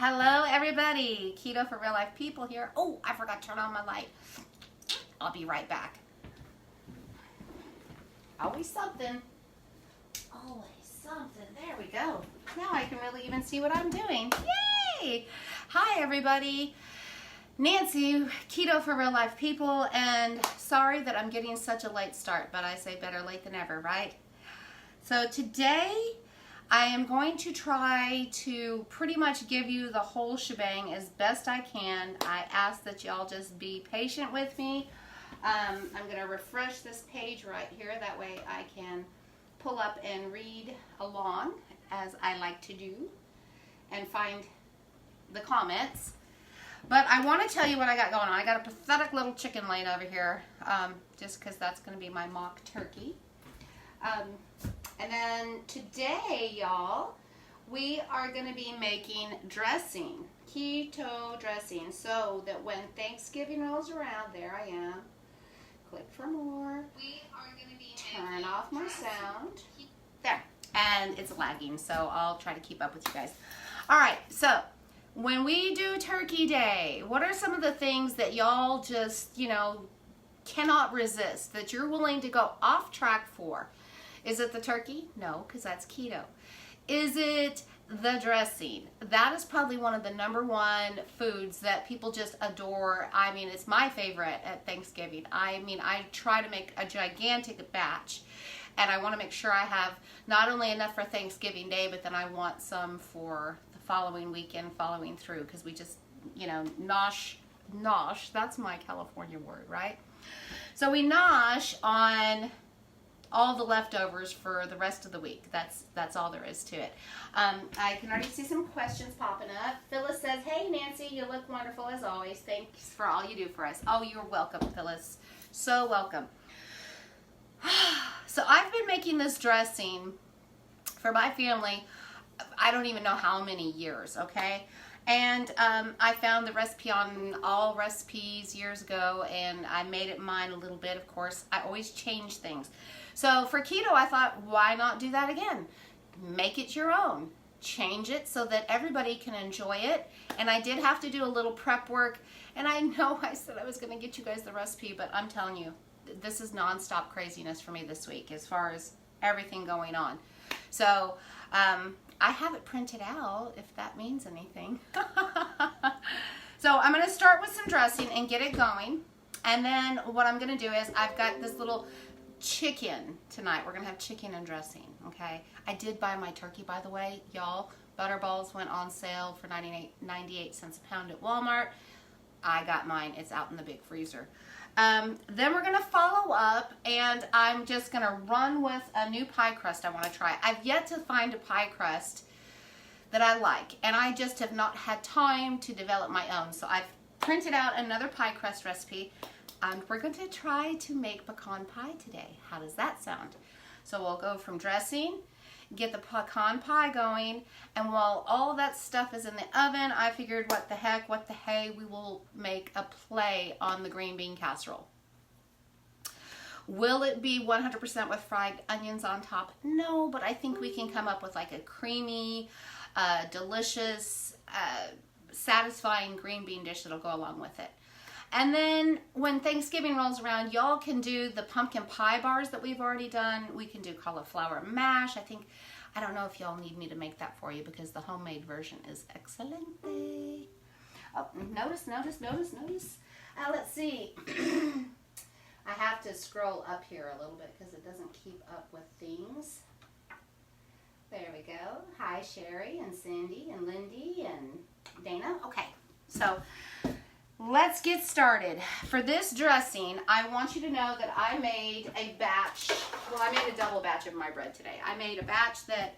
Hello everybody, Keto for Real Life people here. Oh, I forgot to turn on my light. I'll be right back. Always something. Always something. There we go. Now I can really even see what I'm doing. Yay! Hi everybody. Nancy, Keto for Real Life people, and sorry that I'm getting such a late start, but I say better late than ever, right? So today I am going to try to pretty much give you the whole shebang as best I can. I ask that y'all just be patient with me. I'm going to refresh this page right here. That way I can pull up and read along as I like to do and find the comments. But I want to tell you what I got going on. I got a pathetic little chicken laying over here just because that's going to be my mock turkey. And then today, y'all, we are going to be making dressing, keto dressing, so that when Thanksgiving rolls around, there I am, click for more, we are going to be turn off my sound, there, and it's lagging, so I'll try to keep up with you guys. All right, so when we do Turkey Day, what are some of the things that y'all just, cannot resist, that you're willing to go off track for? Is it the turkey? No, because that's keto. Is it the dressing? That is probably one of the #1 foods that people just adore. I mean, it's my favorite at Thanksgiving. I mean, I try to make a gigantic batch, and I want to make sure I have not only enough for Thanksgiving Day, but then I want some for the following weekend, following through, because we just, nosh, that's my California word, right? So we nosh on all the leftovers for the rest of the week. That's all there is to it. I can already see some questions popping up. Phyllis says, hey Nancy, you look wonderful as always. Thanks for all you do for us. Oh, you're welcome, Phyllis. So welcome. So I've been making this dressing for my family, I don't even know how many years, okay? And I found the recipe on All Recipes years ago, and I made it mine a little bit. Of course, I always change things. So for keto, I thought, why not do that again? Make it your own. Change it so that everybody can enjoy it. And I did have to do a little prep work. And I know I said I was going to get you guys the recipe, but I'm telling you, this is nonstop craziness for me this week as far as everything going on. So I have it printed out, if that means anything. So I'm going to start with some dressing and get it going. And then what I'm going to do is I've got this little chicken tonight. We're going to have chicken and dressing, okay? I did buy my turkey, by the way, y'all. Butterballs went on sale for 98 cents a pound at Walmart. I got mine. It's out in the big freezer. Then we're going to follow up, and I'm just going to run with a new pie crust I want to try. I've yet to find a pie crust that I like, and I just have not had time to develop my own. So I've printed out another pie crust recipe, and we're going to try to make pecan pie today. How does that sound? So we'll go from dressing, get the pecan pie going, and while all that stuff is in the oven, I figured what the heck, what the hey, we will make a play on the green bean casserole. Will it be 100% with fried onions on top? No, but I think we can come up with like a creamy, delicious, satisfying green bean dish that'll go along with it. And then when Thanksgiving rolls around, y'all can do the pumpkin pie bars that we've already done. We can do cauliflower mash. I don't know if y'all need me to make that for you because the homemade version is excelente. Oh, notice. Let's see. I have to scroll up here a little bit because it doesn't keep up with things. There we go. Hi, Sherry and Cindy and Lindy and Dana. Okay, so let's get started. For this dressing, I want you to know that I made a batch. Well, I made a double batch of my bread today. I made a batch that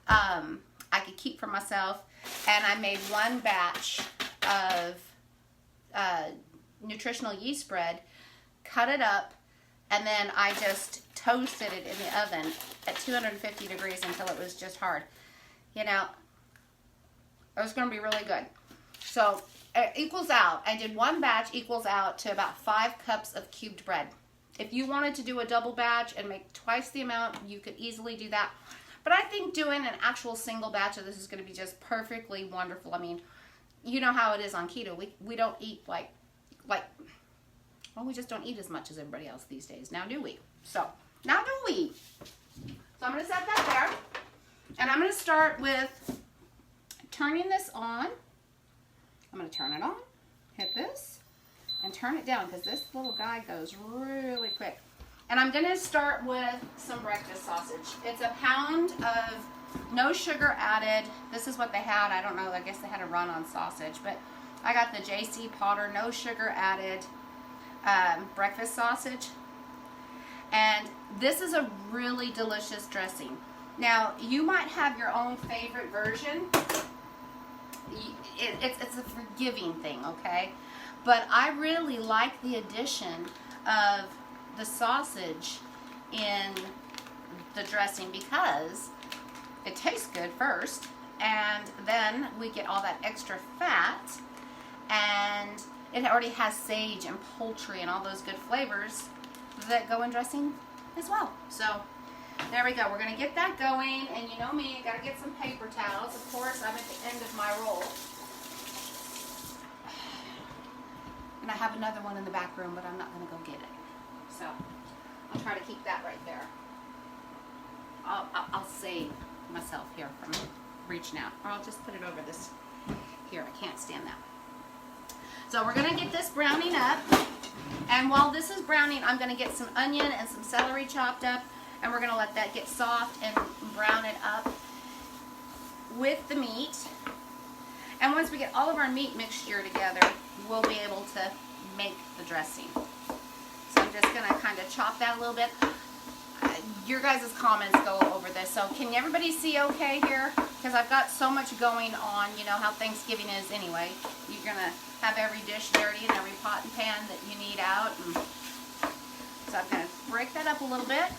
I could keep for myself, and I made one batch of Nutritional Yeast Bread, cut it up, and then I just toasted it in the oven at 250 degrees until it was just hard. It was going to be really good. So it equals out. I did one batch, equals out to about 5 cups of cubed bread. If you wanted to do a double batch and make twice the amount, you could easily do that. But I think doing an actual single batch of this is going to be just perfectly wonderful. I mean, you know how it is on keto. We don't eat well, we just don't eat as much as everybody else these days. Now do we? So, now do we? So I'm going to set that there. And I'm going to start with turning this on. I'm going to turn it on, hit this, and turn it down because this little guy goes really quick. And I'm going to start with some breakfast sausage. It's a pound of no sugar added. This is what they had. I don't know. I guess they had a run on sausage. But I got the J.C. Potter no sugar added breakfast sausage. And this is a really delicious dressing. Now, you might have your own favorite version. It's a forgiving thing, okay? But I really like the addition of the sausage in the dressing because it tastes good first, and then we get all that extra fat, and it already has sage and poultry and all those good flavors that go in dressing as well. So there we go. We're going to get that going, and you know me, I got to get some paper towels. Of course, I'm at the end of my roll. And I have another one in the back room, but I'm not going to go get it. So I'll try to keep that right there. I'll save myself here from reaching out. Or I'll just put it over this here. I can't stand that. So we're going to get this browning up. And while this is browning, I'm going to get some onion and some celery chopped up. And we're going to let that get soft and brown it up with the meat. And once we get all of our meat mixture together, we'll be able to make the dressing. So I'm just going to kind of chop that a little bit. Your guys' comments go over this. So can everybody see okay here? Because I've got so much going on. You know how Thanksgiving is anyway. You're going to have every dish dirty and every pot and pan that you need out. And so I'm going to break that up a little bit.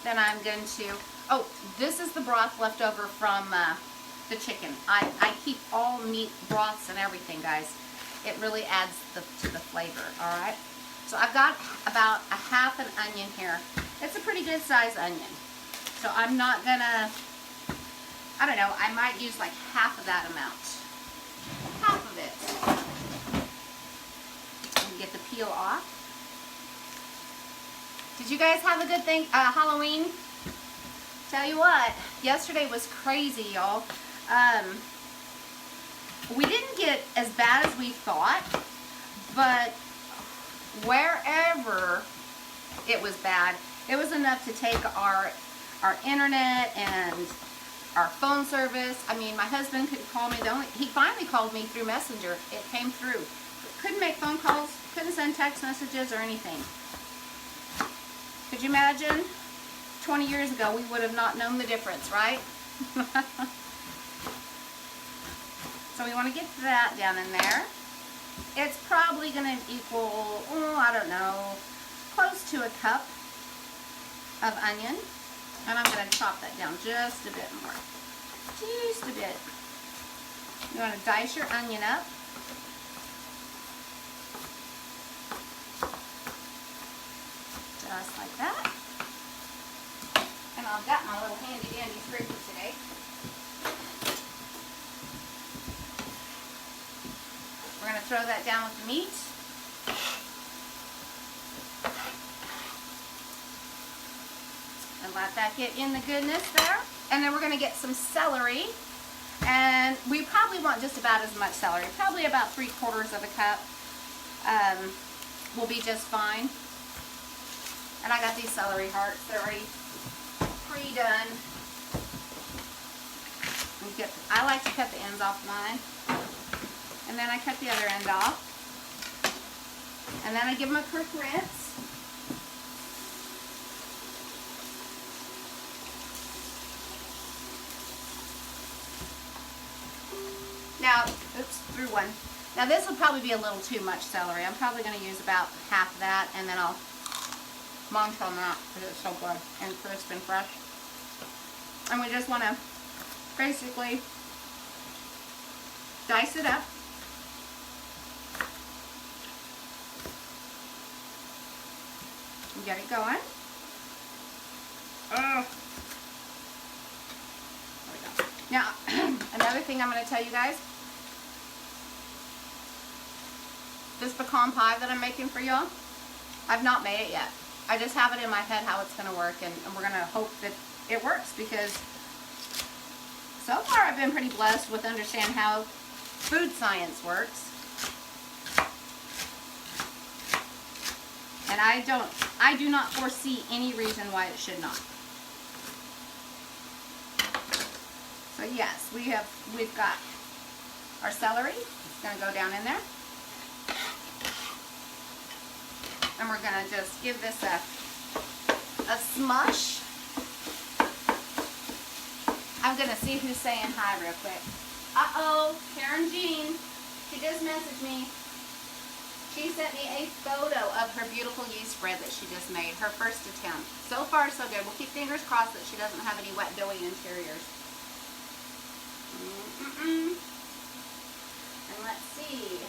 Then I'm going to, oh, this is the broth left over from the chicken. I keep all meat broths and everything, guys. It really adds to the flavor, all right? So I've got about a half an onion here. It's a pretty good sized onion. So I'm not gonna, I don't know, I might use like half of that amount. Half of it. And get the peel off. Did you guys have a good Halloween? Tell you what, yesterday was crazy, y'all. We didn't get as bad as we thought, but wherever it was bad, it was enough to take our internet and our phone service. I mean, my husband could call me. He finally called me through Messenger. It came through. Couldn't make phone calls, couldn't send text messages or anything. Could you imagine? 20 years ago, we would have not known the difference, right? So we want to get that down in there. It's probably going to equal, I don't know, close to a cup of onion. And I'm going to chop that down just a bit more. Just a bit. You want to dice your onion up. Just like that. And I've got my little handy dandy scraper today. We're going to throw that down with the meat. And let that get in the goodness there. And then we're going to get some celery. And we probably want just about as much celery. Probably about 3/4 of a cup will be just fine. And I got these celery hearts. They're already pre-done. I like to cut the ends off mine. And then I cut the other end off. And then I give them a quick rinse. Now, oops, threw one. Now this will probably be a little too much celery. I'm probably going to use about half of that, and then I'll munch on that because it's so good and crisp and fresh. And we just want to basically dice it up. And get it going. Now, another thing I'm going to tell you guys, this pecan pie that I'm making for y'all, I've not made it yet. I just have it in my head how it's going to work, and we're going to hope that it works, because so far I've been pretty blessed with understanding how food science works. And I do not foresee any reason why it should not. So yes, we've got our celery. It's going to go down in there. And we're going to just give this a smush. I'm going to see who's saying hi real quick. Uh-oh, Karen Jean. She just messaged me. She sent me a photo of her beautiful yeast bread that she just made, her first attempt. So far, so good. We'll keep fingers crossed that she doesn't have any wet, doughy interiors. And let's see.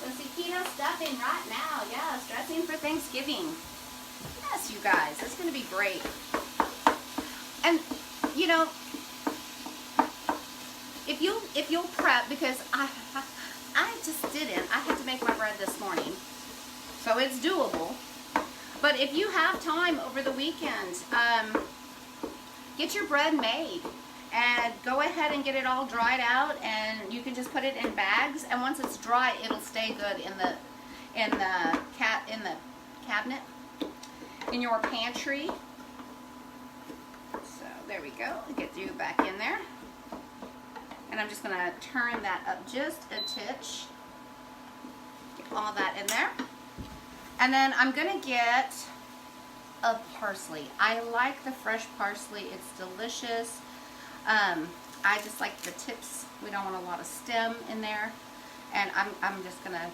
Let's see, keto stuffing right now. Yes, dressing for Thanksgiving. Yes, you guys, it's going to be great. And, you know, if you'll prep, because I just didn't. I had to make my bread this morning. So it's doable. But if you have time over the weekend, get your bread made. And go ahead and get it all dried out, and you can just put it in bags. And once it's dry, it'll stay good in the cabinet, in your pantry. So there we go. Get you back in there. And I'm just gonna turn that up just a titch. Get all that in there. And then I'm gonna get a parsley. I like the fresh parsley. It's delicious. I just like the tips. We don't want a lot of stem in there. And I'm just gonna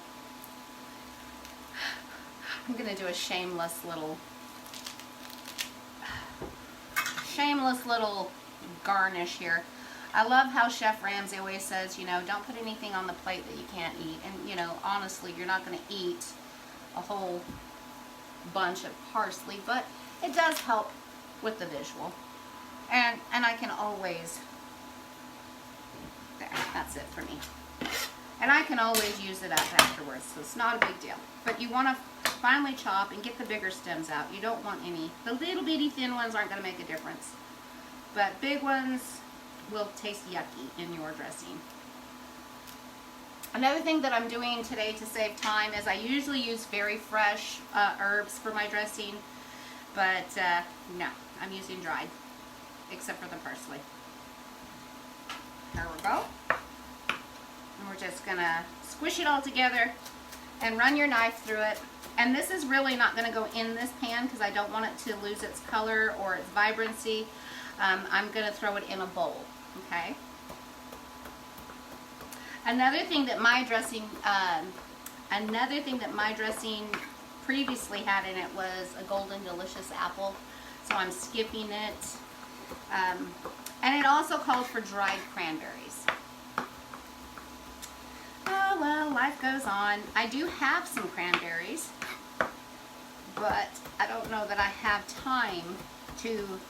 do a shameless little garnish here. I love how Chef Ramsay always says, you know, don't put anything on the plate that you can't eat. And, you know, honestly, you're not going to eat a whole bunch of parsley, but it does help with the visual. And I can always, there, that's it for me. And I can always use it up afterwards, so it's not a big deal. But you want to finely chop and get the bigger stems out. You don't want any. The little bitty thin ones aren't going to make a difference. But big ones will taste yucky in your dressing. Another thing that I'm doing today to save time is I usually use very fresh herbs for my dressing. But no, I'm using dried, except for the parsley. There we go. And we're just gonna squish it all together and run your knife through it. And this is really not gonna go in this pan because I don't want it to lose its color or its vibrancy. I'm gonna throw it in a bowl, okay? Another thing that my dressing previously had in it was a golden delicious apple. So I'm skipping it. And it also called for dried cranberries. Oh well, life goes on. I do have some cranberries, but I don't know that I have time to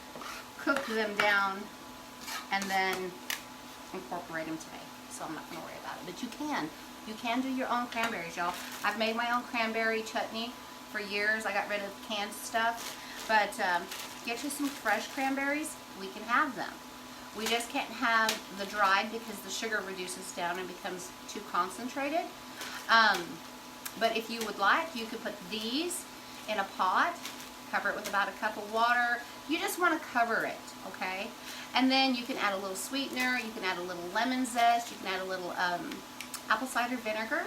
cook them down and then incorporate them today. So I'm not going to worry about it. But you can do your own cranberries, y'all. I've made my own cranberry chutney for years. I got rid of canned stuff. But get you some fresh cranberries. We can have them. We just can't have the dried because the sugar reduces down and becomes too concentrated. But if you would like, you could put these in a pot, cover it with about a cup of water. You just want to cover it, okay? And then you can add a little sweetener, you can add a little lemon zest, you can add a little apple cider vinegar,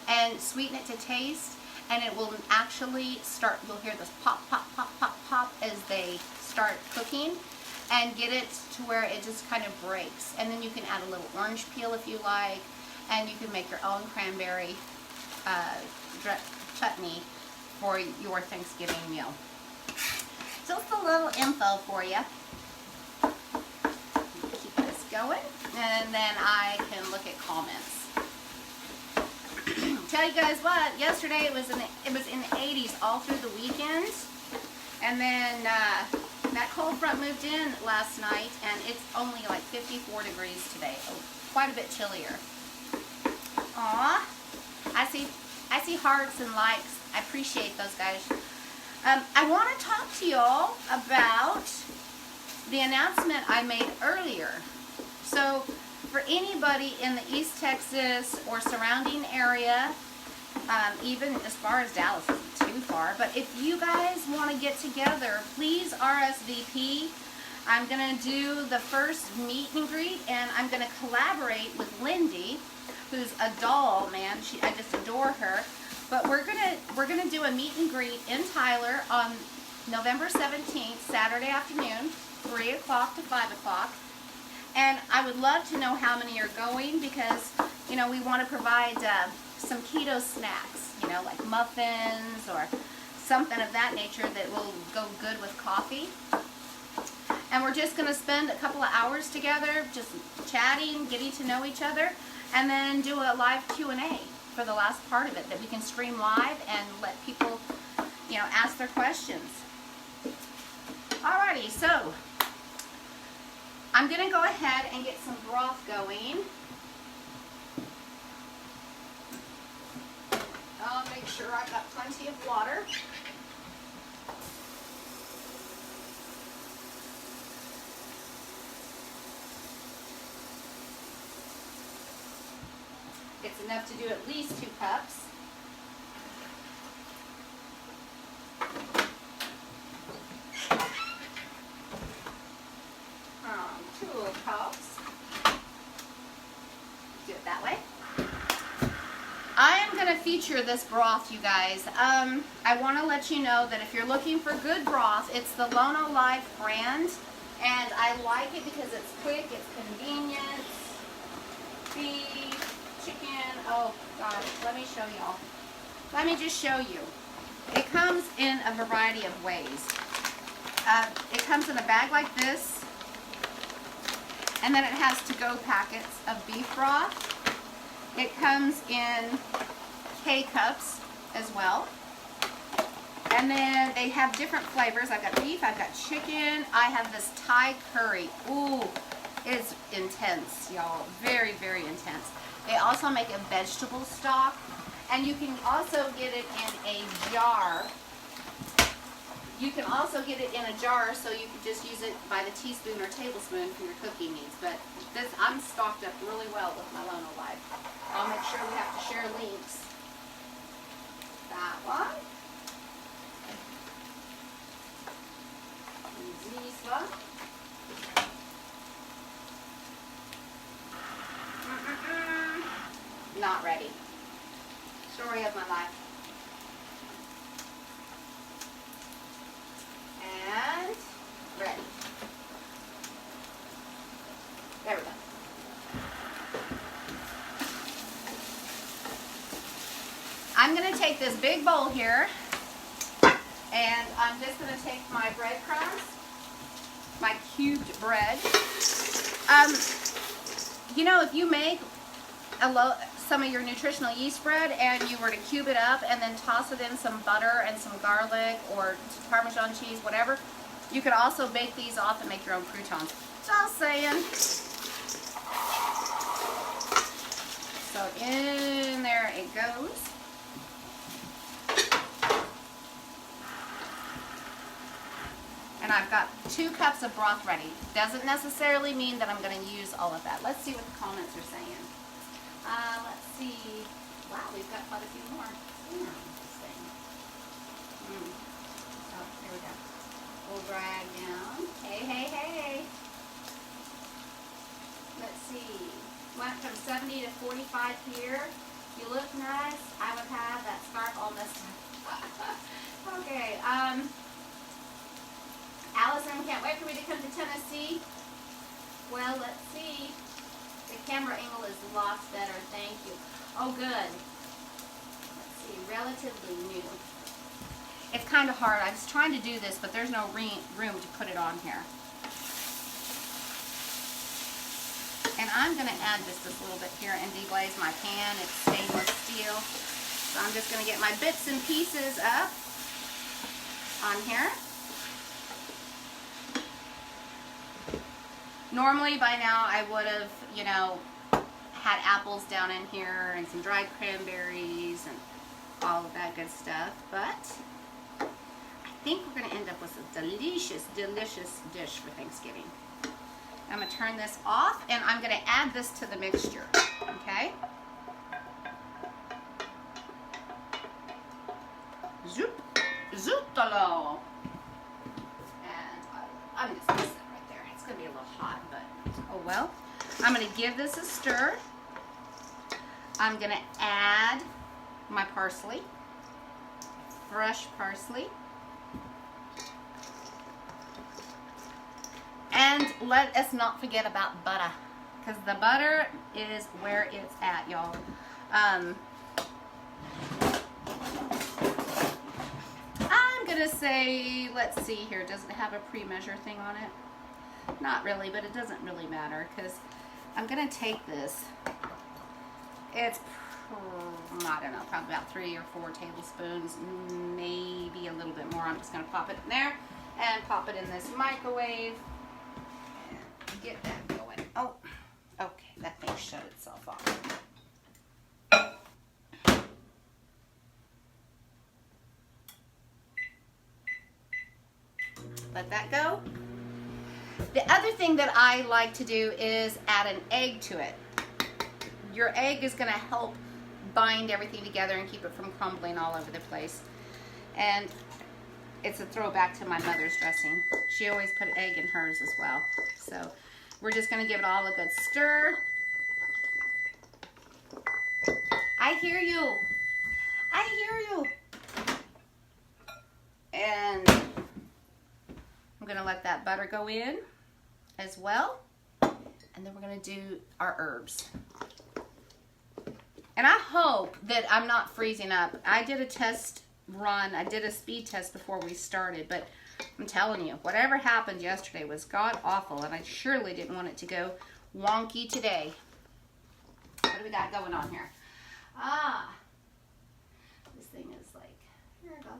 and sweeten it to taste. And it will actually start, you'll hear this pop, pop, pop, pop, pop as they start cooking, and get it to where it just kind of breaks. And then you can add a little orange peel if you like, and you can make your own cranberry chutney for your Thanksgiving meal. Just a little info for you. Keep this going, and then I can look at comments. Tell you guys what, yesterday it was in the 80s all through the weekend, and then That cold front moved in last night, and it's only like 54 degrees today. Oh, quite a bit chillier. Aw, I see hearts and likes. I appreciate those, guys. I want to talk to y'all about the announcement I made earlier. So, for anybody in the East Texas or surrounding area, even as far as Dallas isn't too far, but if you guys want to get together, please RSVP. I'm going to do the first meet and greet, and I'm going to collaborate with Lindy, who's a doll, man. I just adore her. But we're gonna do a meet and greet in Tyler on November 17th, Saturday afternoon, 3 o'clock to 5 o'clock. And I would love to know how many are going, because, you know, we want to provide some keto snacks, you know, like muffins or something of that nature that will go good with coffee. And we're just going to spend a couple of hours together, just chatting, getting to know each other, and then do a live Q&A for the last part of it that we can stream live and let people, you know, ask their questions. Alrighty, so I'm going to go ahead and get some broth going. I'll make sure I've got plenty of water. It's enough to do at least 2 cups. Two little cups. Do it that way. I am going to feature this broth, you guys. I want to let you know that if you're looking for good broth, it's the LonoLife brand. And I like it because it's quick, it's convenient. Beef, chicken, oh gosh, let me show y'all. Let me just show you. It comes in a variety of ways. It comes in a bag like this, and then it has to-go packets of beef broth. It comes in K-cups as well. And then they have different flavors. I've got beef, I've got chicken, I have this Thai curry. Ooh, it's intense, y'all. Very, very intense. They also make a vegetable stock, and you can also get it in a jar. You can also get it in a jar, so you can just use it by the teaspoon or tablespoon for your cooking needs. But this, I'm stocked up really well with my LonoLife. I'll make sure we have to share links. That one. And this one. Not ready. Story of my life. And ready. There we go. I'm going to take this big bowl here, and I'm just going to take my breadcrumbs, my cubed bread. You know, if you make some of your nutritional yeast bread and you were to cube it up and then toss it in some butter and some garlic or Parmesan cheese, whatever, you could also bake these off and make your own croutons. Just saying. So in there it goes. And I've got 2 cups of broth ready. Doesn't necessarily mean that I'm going to use all of that. Let's see what the comments are saying. Let's see. Wow, we've got quite a few more. Interesting. Oh, here we go. We'll drag down. Hey, hey, hey. Let's see. Went from 70 to 45 here. You look nice. I would have that scarf all messed up. Okay. Allison, can't wait for me to come to Tennessee. Well, let's see. The camera angle is lots better. Thank you. Oh, good. Let's see. Relatively new. It's kind of hard. I was trying to do this, but there's no room to put it on here. And I'm going to add just this little bit here and deglaze my pan. It's stainless steel. So I'm just going to get my bits and pieces up on here. Normally by now I would have, you know, had apples down in here and some dried cranberries and all of that good stuff, but I think we're going to end up with a delicious, delicious dish for Thanksgiving. I'm going to turn this off and I'm going to add this to the mixture, okay? Zoop, zoop-a-lo. And I'm just going to sit right there. It's going to be a little hot, but oh well. I'm going to give this a stir. I'm going to add my parsley, fresh parsley. And let us not forget about butter, because the butter is where it's at, y'all. I'm gonna say, let's see here, does it have a pre-measure thing on it? Not really, but it doesn't really matter, because I'm gonna take this. It's, I don't know, probably about 3 or 4 tablespoons, maybe a little bit more. I'm just gonna pop it in there and pop it in this microwave. Get that going. Oh, okay, that thing shut itself off. Let that go. The other thing that I like to do is add an egg to it. Your egg is going to help bind everything together and keep it from crumbling all over the place. And it's a throwback to my mother's dressing. She always put egg in hers as well. So we're just going to give it all a good stir. I hear you. I hear you. And I'm going to let that butter go in as well. And then we're going to do our herbs. And I hope that I'm not freezing up. I did a test run. I did a speed test before we started, but I'm telling you, whatever happened yesterday was god awful, and I surely didn't want it to go wonky today. What do we got going on here? This thing is like, here we go.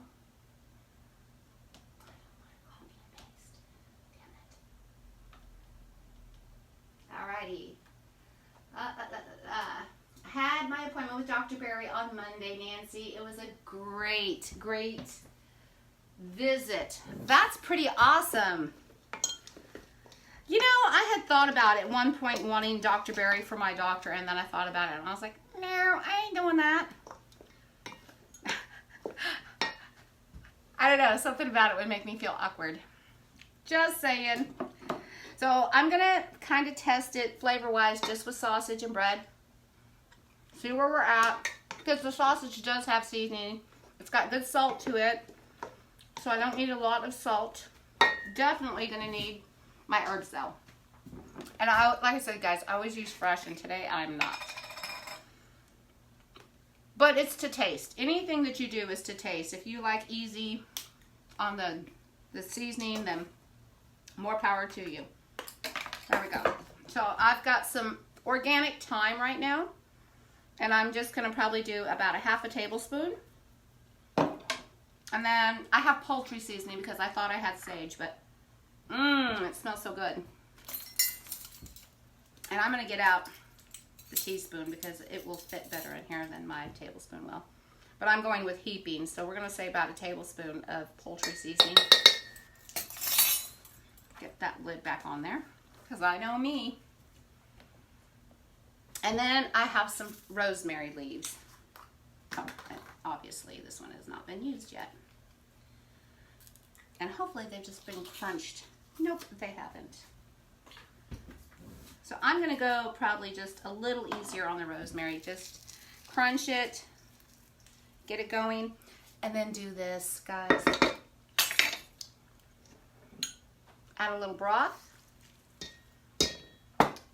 Copy and paste. Damn it. Alrighty. I had my appointment with Dr. Berry on Monday, Nancy. It was a great, great visit. That's pretty awesome. You know, I had thought about at one point wanting Dr. Berry for my doctor, and then I thought about it and I was like, no, I ain't doing that. I don't know, something about it would make me feel awkward. Just saying. So I'm gonna kind of test it flavor-wise just with sausage and bread. See where we're at, because the sausage does have seasoning. It's got good salt to it, so I don't need a lot of salt. Definitely gonna need my herbs though. And like I said, guys, I always use fresh, and today I'm not. But it's to taste. Anything that you do is to taste. If you like easy on the seasoning, then more power to you. There we go. So I've got some organic thyme right now. And I'm just going to probably do about a half a tablespoon. And then I have poultry seasoning because I thought I had sage, but it smells so good. And I'm going to get out the teaspoon because it will fit better in here than my tablespoon will. But I'm going with heaping, so we're going to say about a tablespoon of poultry seasoning. Get that lid back on there because I know me. And then I have some rosemary leaves. Oh, and obviously this one has not been used yet. And hopefully they've just been crunched. Nope, they haven't. So I'm going to go probably just a little easier on the rosemary. Just crunch it, get it going, and then do this, guys. Add a little broth.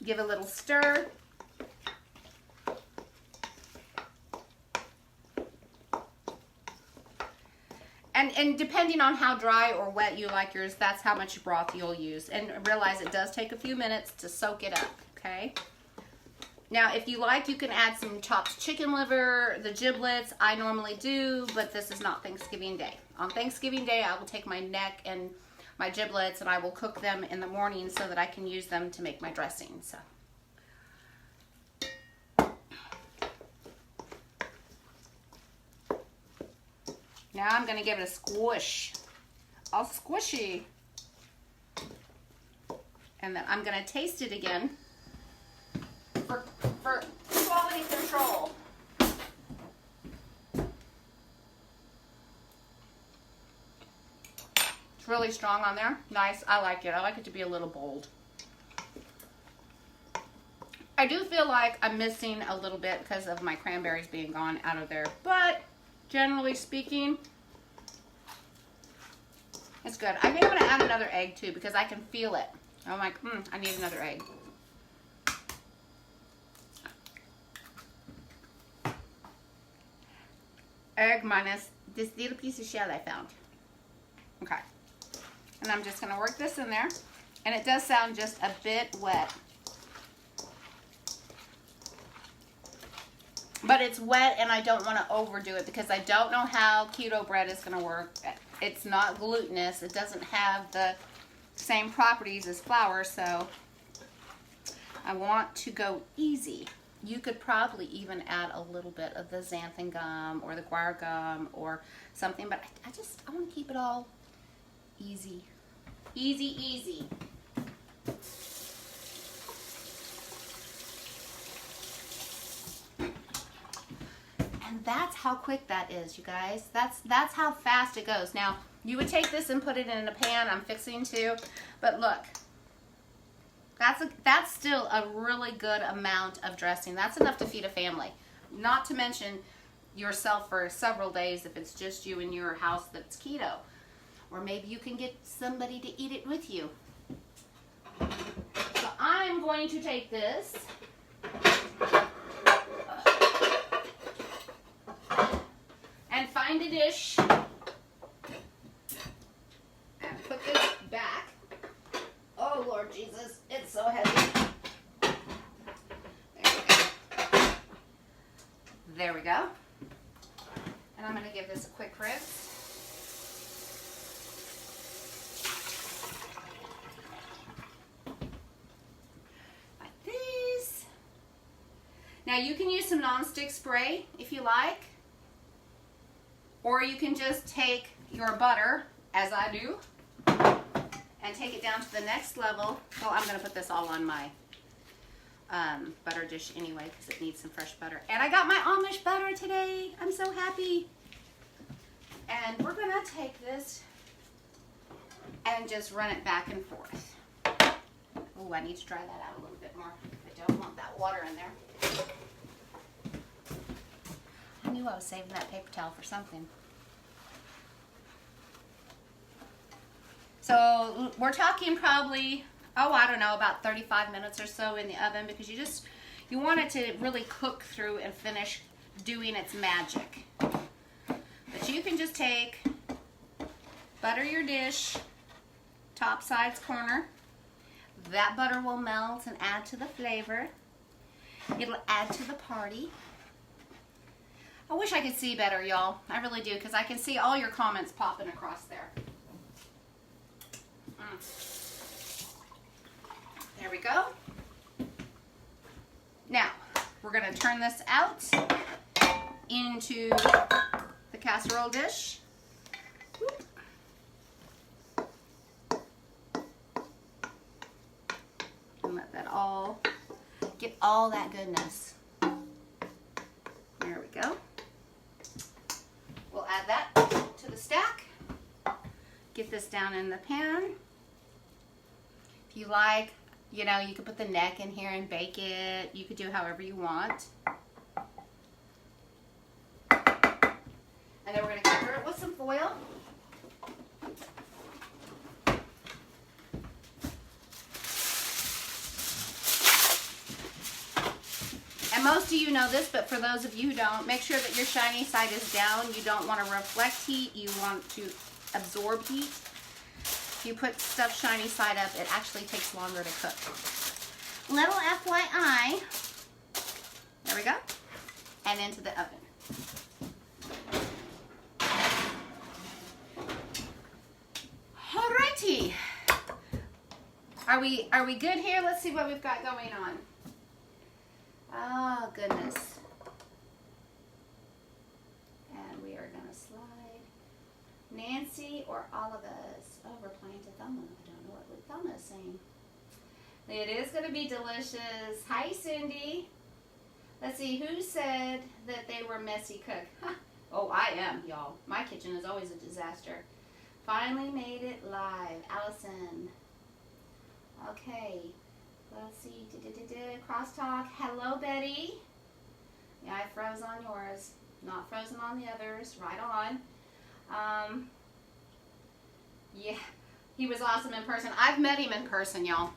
Give a little stir. And depending on how dry or wet you like yours, that's how much broth you'll use. And realize it does take a few minutes to soak it up, okay? Now, if you like, you can add some chopped chicken liver, the giblets. I normally do, but this is not Thanksgiving Day. On Thanksgiving Day, I will take my neck and my giblets, and I will cook them in the morning so that I can use them to make my dressing. So. Now I'm going to give it a squish. All squishy. And then I'm going to taste it again for quality control. It's really strong on there. Nice. I like it. I like it to be a little bold. I do feel like I'm missing a little bit because of my cranberries being gone out of there. But generally speaking, it's good. I think I'm going to add another egg too because I can feel it. I'm like, I need another egg. Egg minus this little piece of shell I found. Okay. And I'm just going to work this in there. And it does sound just a bit wet. But it's wet and I don't want to overdo it because I don't know how keto bread is going to work. It's not glutinous. It doesn't have the same properties as flour, so I want to go easy. You could probably even add a little bit of the xanthan gum or the guar gum or something, but I want to keep it all easy. Easy, easy. And that's how quick that is, you guys. That's how fast it goes. Now, you would take this and put it in a pan. I'm fixing to, but look, that's still a really good amount of dressing. That's enough to feed a family. Not to mention yourself for several days if it's just you in your house that's keto. Or maybe you can get somebody to eat it with you. So I'm going to take this and find a dish and put this back. Oh Lord Jesus, it's so heavy. There we go. And I'm going to give this a quick rinse. Like this. Now you can use some non-stick spray if you like. Or you can just take your butter, as I do, and take it down to the next level. Well, I'm going to put this all on my butter dish anyway because it needs some fresh butter. And I got my Amish butter today. I'm so happy. And we're going to take this and just run it back and forth. Oh, I need to dry that out a little bit more. I don't want that water in there. I knew I was saving that paper towel for something. So we're talking probably, I don't know, about 35 minutes or so in the oven because you want it to really cook through and finish doing its magic. But you can just take, butter your dish, top sides corner. That butter will melt and add to the flavor. It'll add to the party. I wish I could see better, y'all. I really do, because I can see all your comments popping across there. There we go. Now, we're going to turn this out into the casserole dish. And let that all, get all that goodness. There we go. We'll add that to the stack. Get this down in the pan. If you like, you know, you could put the neck in here and bake it. You could do however you want. And then we're going to cover it with some foil. And most of you know this, but for those of you who don't, make sure that your shiny side is down. You don't want to reflect heat. You want to absorb heat. If you put stuff shiny side up, it actually takes longer to cook. Little FYI. There we go. And into the oven. Alright, righty. Are we good here? Let's see what we've got going on. Oh, goodness. And we are going to slide Nancy or all of us. Oh, we're playing to Thelma. I don't know what Thelma is saying. It is going to be delicious. Hi, Cindy. Let's see, who said that they were messy cook? Huh. Oh, I am, y'all. My kitchen is always a disaster. Finally made it live. Allison. Okay. Let's see. Crosstalk. Hello, Betty. Yeah, I froze on yours. Not frozen on the others. Right on. Yeah, he was awesome in person. I've met him in person, y'all.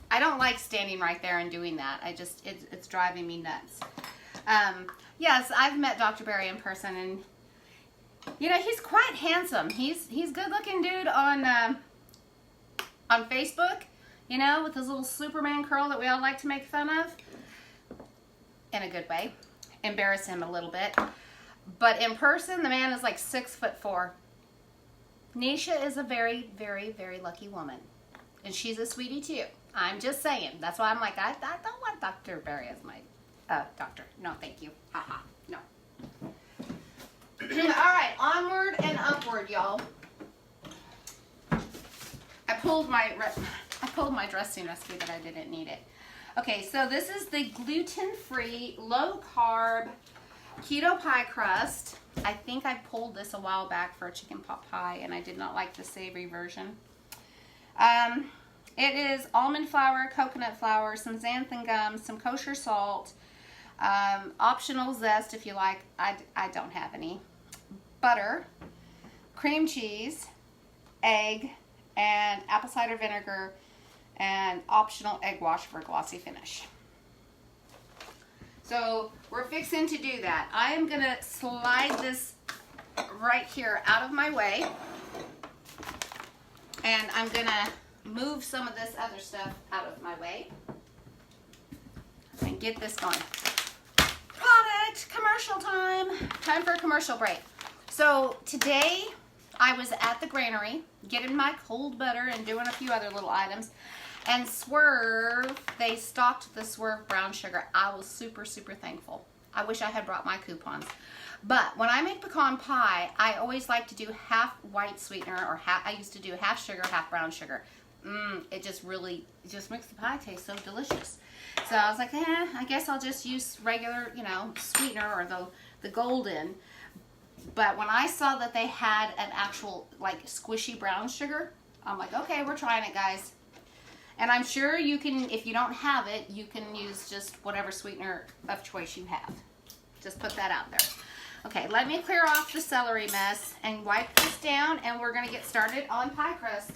I don't like standing right there and doing that. It's driving me nuts. Yes, I've met Dr. Berry in person, and you know, he's quite handsome. He's good looking dude on Facebook, you know, with his little Superman curl that we all like to make fun of. In a good way. Embarrass him a little bit. But in person, the man is like 6'4". Nisha is a very, very, very lucky woman. And she's a sweetie too. I'm just saying. That's why I'm like, I don't want Dr. Berry as my doctor. No, thank you. Haha. No. Alright, onward and upward, y'all. I pulled my dressing recipe, but I didn't need it. Okay, so this is the gluten-free, low-carb keto pie crust. I think I pulled this a while back for a chicken pot pie, and I did not like the savory version. It is almond flour, coconut flour, some xanthan gum, some kosher salt, optional zest if you like. I don't have any. Butter, cream cheese, egg, and apple cider vinegar, and optional egg wash for a glossy finish. So we're fixing to do that. I am going to slide this right here out of my way, and I'm going to move some of this other stuff out of my way and get this going. Product commercial time. Time for a commercial break. So today I was at the granary getting my cold butter and doing a few other little items, and Swerve, they stocked the Swerve brown sugar. I was super, super thankful. I wish I had brought my coupons. But when I make pecan pie, I always like to do half white sweetener, or I used to do half sugar, half brown sugar. It just makes the pie taste so delicious. So I was like, I guess I'll just use regular, you know, sweetener or the golden. But when I saw that they had an actual, like, squishy brown sugar, I'm like, okay, we're trying it, guys. And I'm sure you can, if you don't have it, you can use just whatever sweetener of choice you have. Just put that out there. Okay, let me clear off the celery mess and wipe this down, and we're going to get started on pie crust.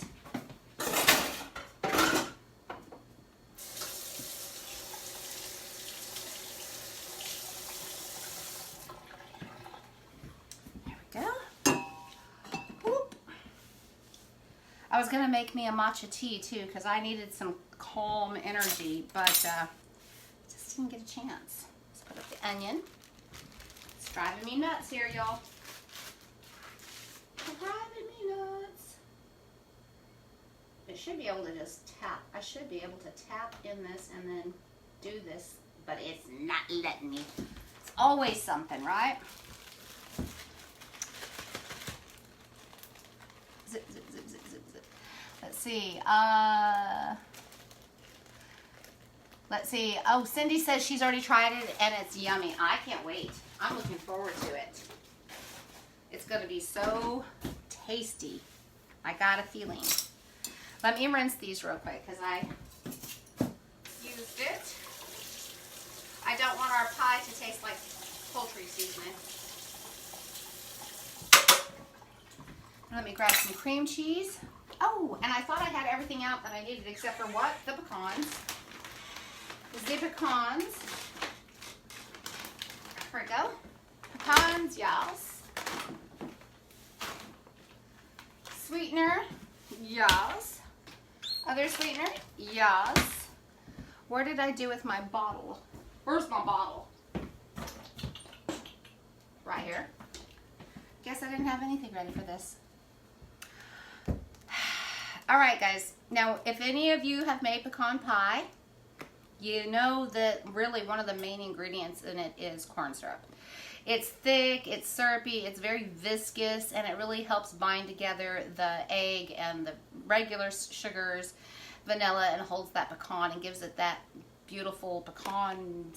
I was going to make me a matcha tea too, because I needed some calm energy, but just didn't get a chance. Let's put up the onion. It's driving me nuts here, y'all. It's driving me nuts. It should be able to just tap. I should be able to tap in this and then do this, but it's not letting me. It's always something, right? Zip, zip, zip, zip, zip, zip. Let's see. Let's see. Oh, Cindy says she's already tried it and it's yummy. I can't wait. I'm looking forward to it. It's going to be so tasty. I got a feeling. Let me rinse these real quick because I used it. I don't want our pie to taste like poultry seasoning. Let me grab some cream cheese. Oh, and I thought I had everything out that I needed except for what? The pecans. The pecans. Here we go. Pecans, yes. Sweetener, yes. Other sweetener, yes. Where did I do with my bottle? Where's my bottle? Right here. Guess I didn't have anything ready for this. All right, guys. Now, if any of you have made pecan pie, you know that really one of the main ingredients in it is corn syrup. It's thick, it's syrupy, it's very viscous, and it really helps bind together the egg and the regular sugars, vanilla, and holds that pecan and gives it that beautiful pecan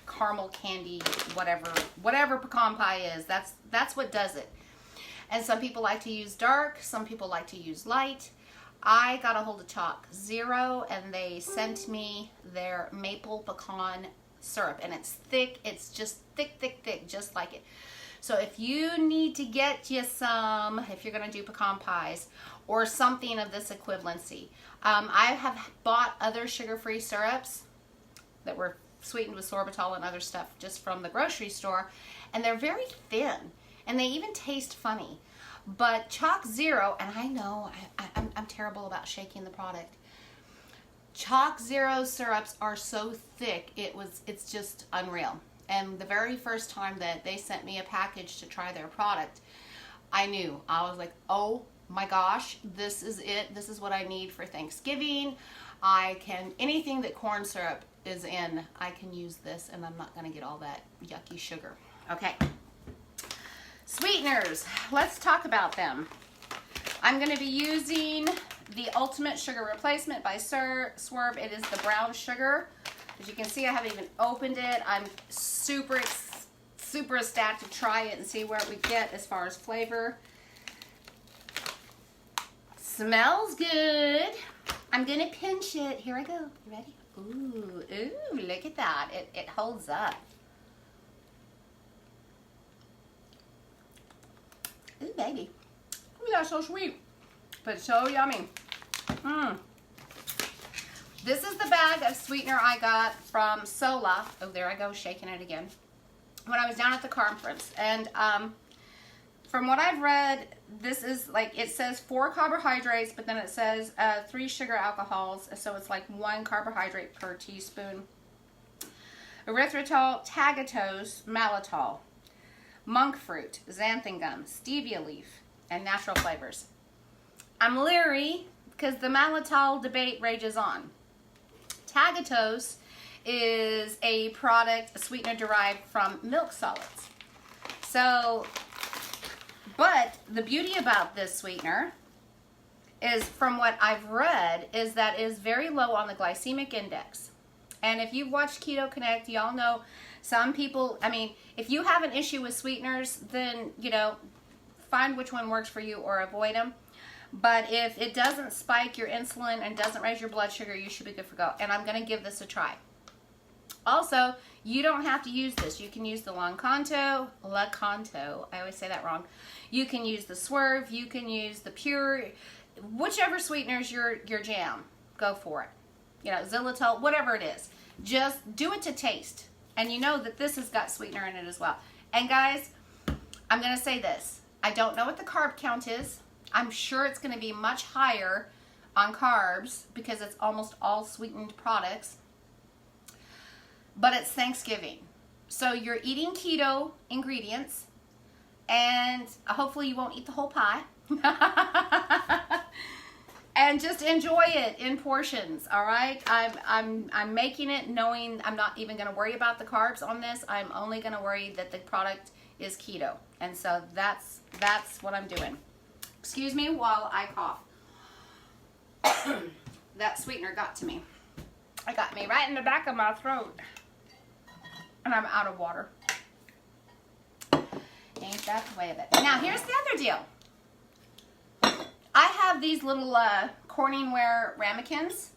caramel candy, whatever pecan pie is. That's what does it. And some people like to use dark, some people like to use light. I got a hold of ChocZero and they sent me their maple pecan syrup, and it's thick. It's just thick, just like it. So if you need to get you some, if you're going to do pecan pies or something of this equivalency, I have bought other sugar-free syrups that were sweetened with sorbitol and other stuff just from the grocery store, and they're very thin and they even taste funny. But ChocZero, and I know I'm terrible about shaking the product. ChocZero syrups are so thick, it's just unreal. And the very first time that they sent me a package to try their product, I knew. I was like, oh my gosh, this is it. This is what I need for Thanksgiving. Anything that corn syrup is in, I can use this, and I'm not going to get all that yucky sugar. Okay. Sweeteners, let's talk about them. I'm going to be using the Ultimate Sugar Replacement by Swerve. It is the brown sugar. As you can see, I haven't even opened it. I'm super ecstatic to try it and see where we get as far as flavor. Smells good. I'm going to pinch it. Here I go. You ready? Ooh, look at that. It holds up. Ooh, baby. Ooh, that's so sweet, but so yummy. This is the bag of sweetener I got from Sola. Oh, there I go, shaking it again. When I was down at the conference. And from what I've read, this is like, it says 4 carbohydrates, but then it says 3 sugar alcohols. So it's like 1 carbohydrate per teaspoon. Erythritol, tagatose, maltitol, monk fruit, xanthan gum, stevia leaf, and natural flavors. I'm leery because the maltitol debate rages on. Tagatose is a product, a sweetener derived from milk solids. So, but the beauty about this sweetener is, from what I've read, is that it is very low on the glycemic index. And if you've watched Keto Connect, y'all know some people, I mean, if you have an issue with sweeteners, then, you know, find which one works for you or avoid them. But if it doesn't spike your insulin and doesn't raise your blood sugar, you should be good for go. And I'm going to give this a try. Also, you don't have to use this. You can use the LaCanto, I always say that wrong. You can use the Swerve, you can use the Pure, whichever sweetener's your jam, go for it. You know, xylitol, whatever it is. Just do it to taste. And you know that this has got sweetener in it as well. And guys, I'm going to say this. I don't know what the carb count is. I'm sure it's going to be much higher on carbs because it's almost all sweetened products. But it's Thanksgiving. So you're eating keto ingredients, and hopefully you won't eat the whole pie. And just enjoy it in portions, all right? I'm making it knowing I'm not even going to worry about the carbs on this. I'm only going to worry that the product is keto. And so that's what I'm doing. Excuse me while I cough. That sweetener got to me. It got me right in the back of my throat. And I'm out of water. Ain't that the way of it. Now, here's the other deal. I have these little Corningware ramekins,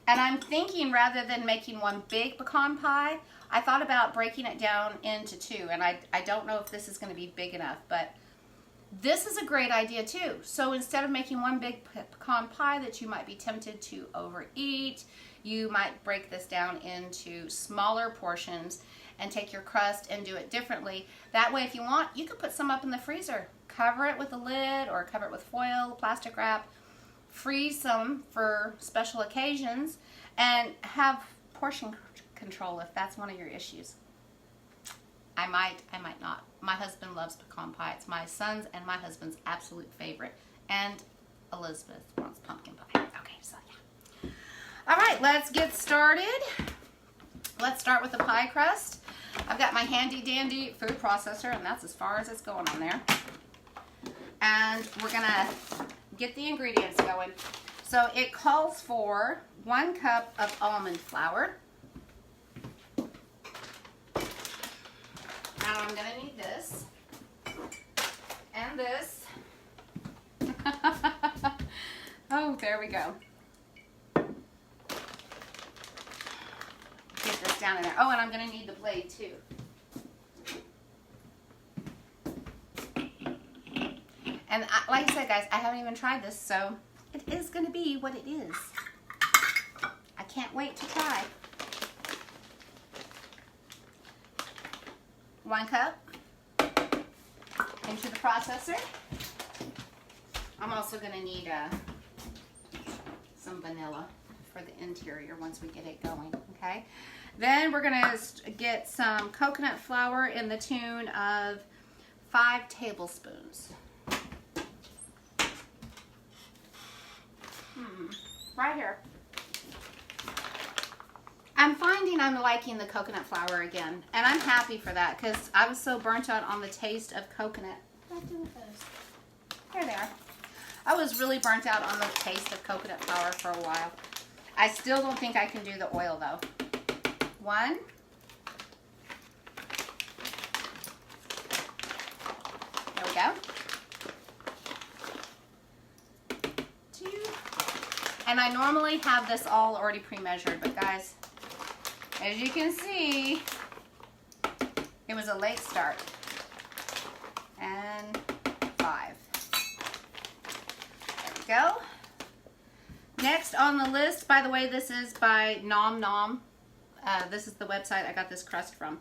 and I'm thinking rather than making one big pecan pie, I thought about breaking it down into 2, and I don't know if this is going to be big enough, but this is a great idea too. So instead of making one big pecan pie that you might be tempted to overeat, you might break this down into smaller portions and take your crust and do it differently. That way, if you want, you could put some up in the freezer. Cover it with a lid or cover it with foil, plastic wrap. Freeze some for special occasions and have portion control if that's one of your issues. I might not. My husband loves pecan pie. It's my son's and my husband's absolute favorite. And Elizabeth wants pumpkin pie. Okay, so yeah. All right, let's get started. Let's start with the pie crust. I've got my handy dandy food processor, and that's as far as it's going on there. And we're gonna get the ingredients going. So it calls for 1 cup of almond flour. Now I'm gonna need this and this. Oh, there we go. Get this down in there. Oh, and I'm gonna need the blade too. And like I said, guys, I haven't even tried this, so it is going to be what it is. I can't wait to try. 1 cup into the processor. I'm also going to need some vanilla for the interior once we get it going, okay? Then we're going to get some coconut flour in the tune of 5 tablespoons. Right here. I'm finding I'm liking the coconut flour again, and I'm happy for that because I was so burnt out on the taste of coconut. What do I do with those? There they are. I was really burnt out on the taste of coconut flour for a while. I still don't think I can do the oil though. 1. There we go. 2. And I normally have this all already pre-measured, but guys, as you can see, it was a late start. And 5. There we go. Next on the list, by the way, this is by Nom Nom. This is the website I got this crust from.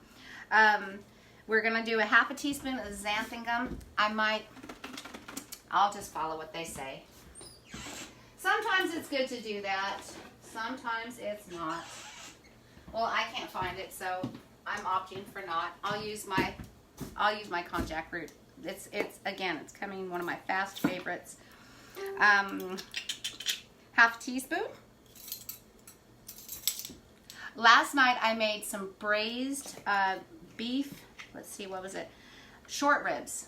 We're gonna do a 1/2 teaspoon of xanthan gum. I'll just follow what they say. Sometimes it's good to do that. Sometimes it's not. Well, I can't find it, so I'm opting for not. I'll use my konjac root. It's coming one of my fast favorites. 1/2 teaspoon. Last night I made some braised beef. Let's see, what was it? Short ribs.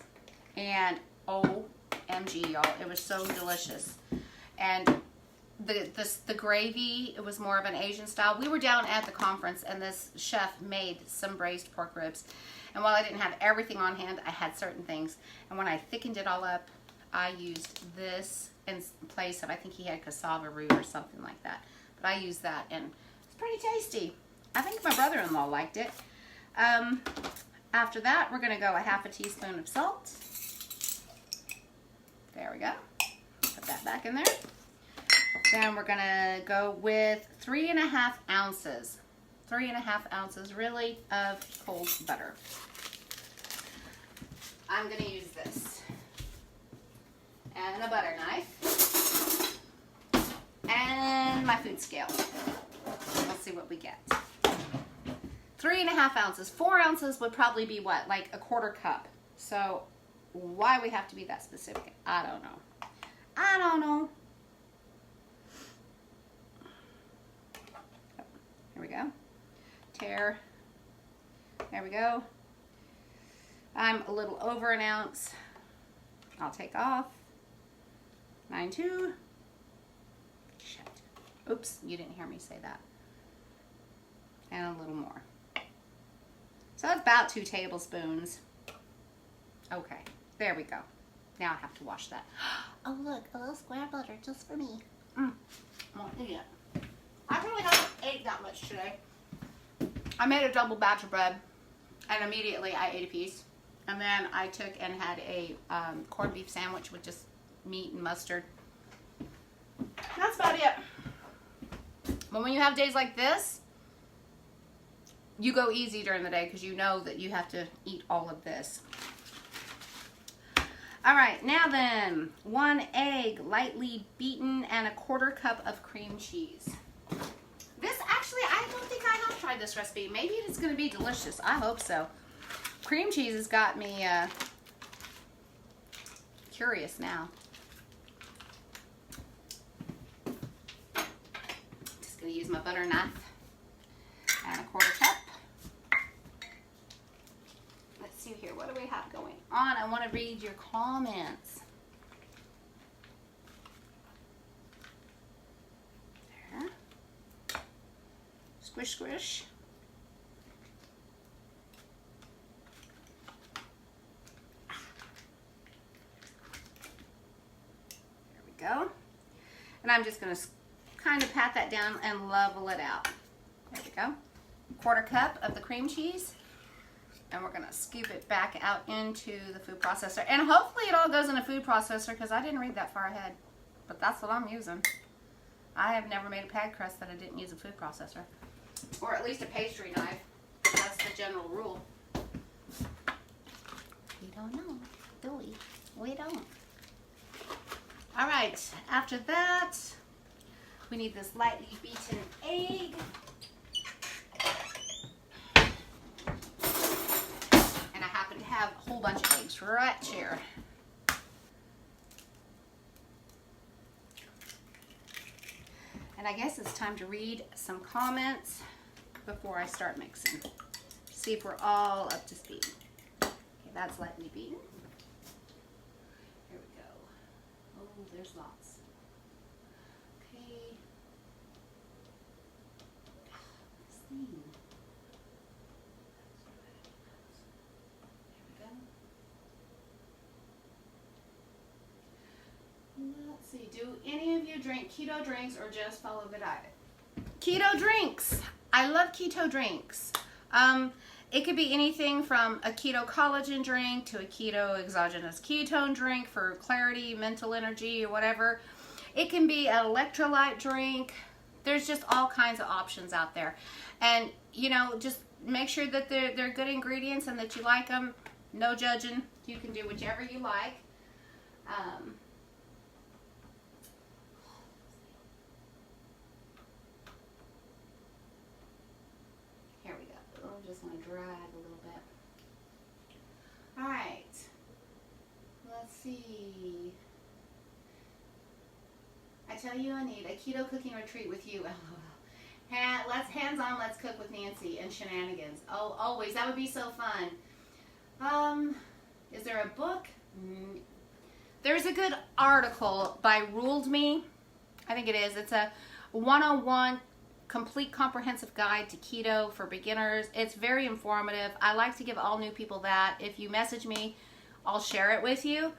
And OMG, y'all, it was so delicious. And the gravy, it was more of an Asian style. We were down at the conference and this chef made some braised pork ribs. And while I didn't have everything on hand, I had certain things. And when I thickened it all up, I used this in place of, I think he had cassava root or something like that. But I used that and it's pretty tasty. I think my brother-in-law liked it. After that, we're gonna go 1/2 teaspoon of salt. There we go. Put that back in there. Then we're gonna go with 3½ ounces. 3½ ounces, really, of cold butter. I'm gonna use this. And a butter knife. And my food scale. Let's see what we get. 3½ ounces. 4 ounces would probably be what? Like a 1/4 cup. So why we have to be that specific? I don't know. I don't know. Here we go. Tear. There we go. I'm a little over 1 ounce. I'll take off. 9.2. Shit. Oops, you didn't hear me say that. And a little more. So that's about 2 tablespoons. Okay, there we go. Now I have to wash that. Oh look, a little square butter just for me. Won't eat it. I really haven't ate that much today. I made a double batch of bread and immediately I ate a piece. And then I took and had a corned beef sandwich with just meat and mustard. That's about it. But when you have days like this, you go easy during the day because you know that you have to eat all of this. All right, now then, 1 egg lightly beaten and 1/4 cup of cream cheese. This actually, I don't think I have tried this recipe. Maybe it's going to be delicious. I hope so. Cream cheese has got me curious now. going to use my butter knife. And a 1/4 cup. Let's see here, what do we have going on? I want to read your comments. There. Squish, squish. There we go. And I'm just going to kind of pat that down and level it out. There we go. 1/4 cup of the cream cheese. And we're going to scoop it back out into the food processor. And hopefully it all goes in a food processor because I didn't read that far ahead. But that's what I'm using. I have never made a pad crust that I didn't use a food processor. Or at least a pastry knife. That's the general rule. We don't know, do we? We don't. All right, after that, we need this lightly beaten egg. And I happen to have a whole bunch of eggs right here. And I guess it's time to read some comments before I start mixing. See if we're all up to speed. Okay, that's lightly beaten. Here we go. Oh, there's lots. Okay. This thing. There we go. Let's see. Do any of you drink keto drinks or just follow the diet? Keto drinks. I love keto drinks. It could be anything from a keto collagen drink to a keto exogenous ketone drink for clarity, mental energy, or whatever. It can be an electrolyte drink. There's just all kinds of options out there. And, you know, just make sure that they're good ingredients and that you like them. No judging. You can do whichever you like. Here we go. I'm just going to drag a little bit. All right. Let's see. I tell you, I need a keto cooking retreat with you. Let's hands-on, let's cook with Nancy and shenanigans. Oh, always. That would be so fun. Is there a book? There's a good article by Ruled Me. I think it is. It's a 101 complete comprehensive guide to keto for beginners. It's very informative. I like to give all new people that. If you message me, I'll share it with you.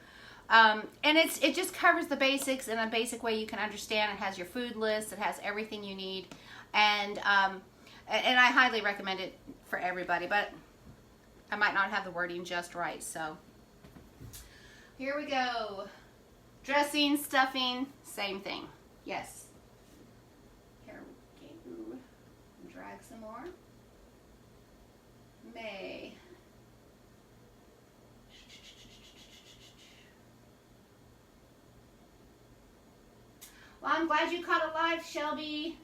And it just covers the basics in a basic way you can understand. It has your food list. It has everything you need. And I highly recommend it for everybody, but I might not have the wording just right. So here we go. Dressing, stuffing, same thing. Yes. Here we go. Drag some more. May. Well, I'm glad you caught it live, Shelby.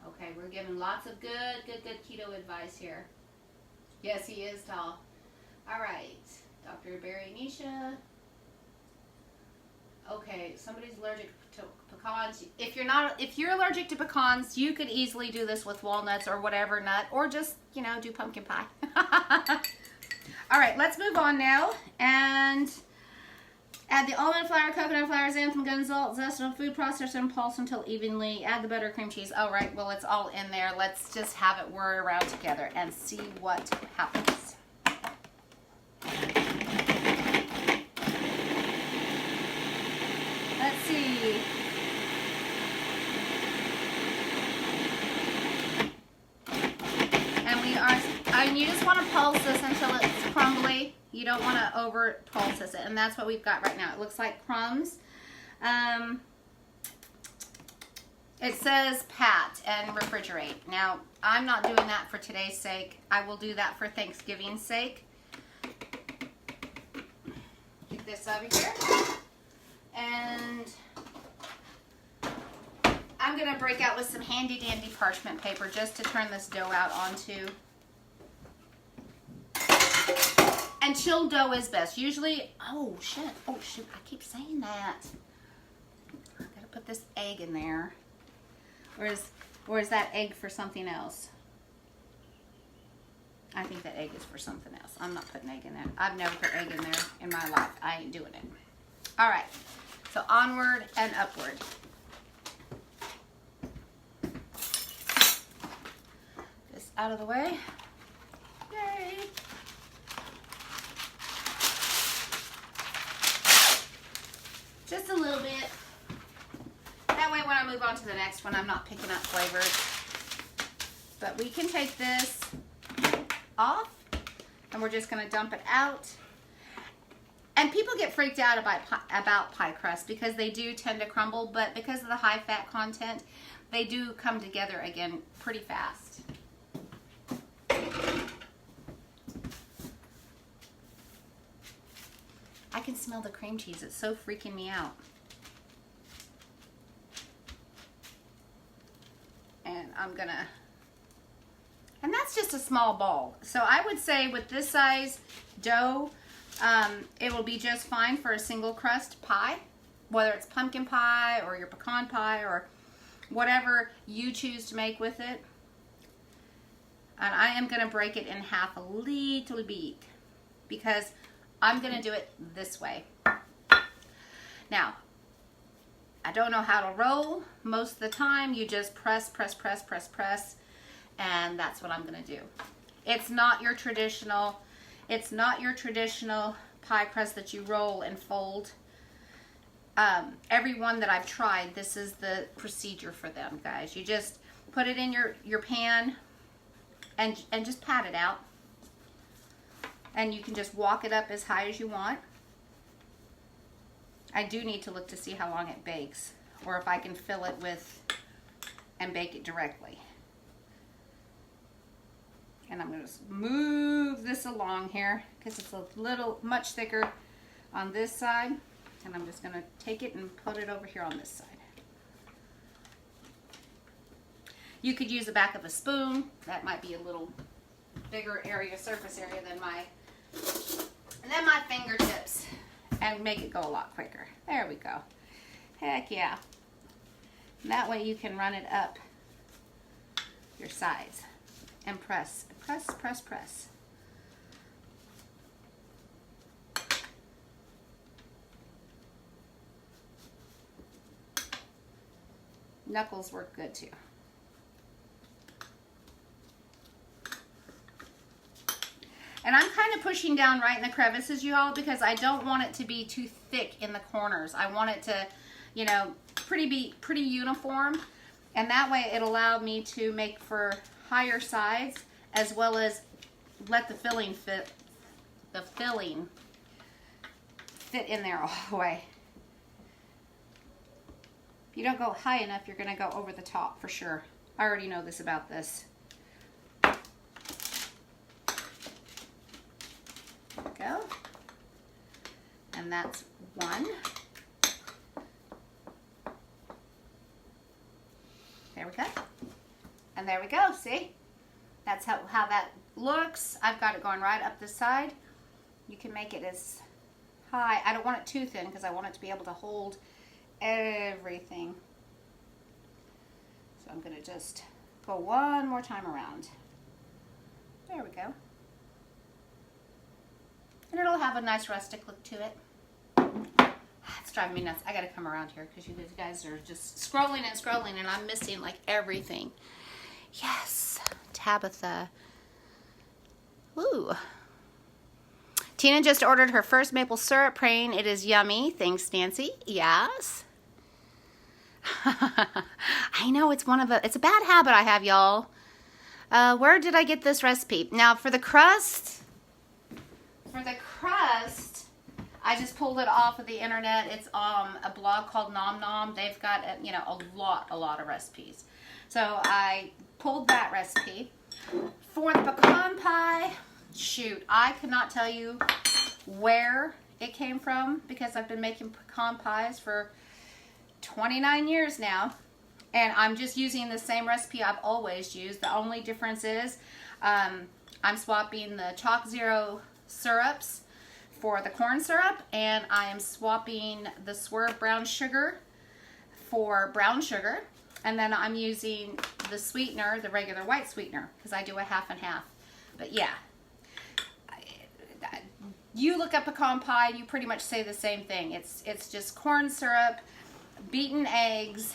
Okay, we're giving lots of good keto advice here. Yes, he is tall. All right, Dr. Barry Nisha. Okay, somebody's allergic to pecans. If you're allergic to pecans, you could easily do this with walnuts or whatever nut, or just, you know, do pumpkin pie. All right, let's move on now and add the almond flour, coconut flour, xanthan gum, salt, zest, and food processor, and pulse until evenly. Add the butter, cream cheese. All right, well, it's all in there. Let's just have it whir around together and see what happens. Let's see. And you just want to pulse this until it's crumbly. You don't want to over pulse it, and that's what we've got right now. It looks like crumbs. It says pat and refrigerate. Now, I'm not doing that for today's sake. I will do that for Thanksgiving's sake. Get this over here. And I'm going to break out with some handy dandy parchment paper just to turn this dough out onto. And chilled dough is best. Usually, oh shoot, I keep saying that. I gotta could put this egg in there. Or is that egg for something else? I think that egg is for something else. I'm not putting egg in there. I've never put egg in there in my life. I ain't doing it. All right, so onward and upward. This out of the way. Yay. Just a little bit. That way when I move on to the next one, I'm not picking up flavors. But we can take this off and we're just going to dump it out. And people get freaked out about pie crust because they do tend to crumble, but because of the high fat content, they do come together again pretty fast. I can smell the cream cheese. It's so freaking me out. And I'm gonna, and that's just a small ball. So I would say with this size dough, it will be just fine for a single crust pie, whether it's pumpkin pie or your pecan pie or whatever you choose to make with it. And I am gonna break it in half a little bit because I'm gonna do it this way. Now, I don't know how to roll. Most of the time you just press, and that's what I'm gonna do. It's not your traditional pie crust that you roll and fold. Every one that I've tried, this is the procedure for them, guys. You just put it in your pan and just pat it out. And you can just walk it up as high as you want. I do need to look to see how long it bakes, or if I can fill it with and bake it directly. And I'm going to move this along here because it's a little much thicker on this side. And I'm just going to take it and put it over here on this side. You could use the back of a spoon. That might be a little bigger surface area than my fingertips, and make it go a lot quicker. There we go. Heck yeah. And that way you can run it up your sides and press. Knuckles work good too. And I'm kind of pushing down right in the crevices, you all, because I don't want it to be too thick in the corners. I want it to, you know, be pretty uniform. And that way it allowed me to make for higher sides, as well as let the filling fit in there all the way. If you don't go high enough, you're going to go over the top for sure. I already know this about this. Go. And that's one. There we go. And there we go, see? That's how that looks. I've got it going right up this side. You can make it as high. I don't want it too thin because I want it to be able to hold everything. So I'm going to just go one more time around. There we go. And it'll have a nice rustic look to it. It's driving me nuts. I gotta come around here because you guys are just scrolling and I'm missing like everything. Yes, Tabitha. Woo. Tina just ordered her first maple syrup, praying it is yummy. Thanks, Nancy. Yes. I know it's it's a bad habit I have, y'all. Where did I get this recipe? Now for the crust, I just pulled it off of the internet. It's a blog called Nom Nom. They've got a lot of recipes. So I pulled that recipe. For the pecan pie, shoot, I could not tell you where it came from because I've been making pecan pies for 29 years now. And I'm just using the same recipe I've always used. The only difference is I'm swapping the ChocZero syrups for the corn syrup, and I am swapping the Swerve brown sugar for brown sugar, and then I'm using the sweetener, the regular white sweetener, because I do a half and half. But yeah, you look up pecan pie, you pretty much say the same thing. It's just corn syrup, beaten eggs,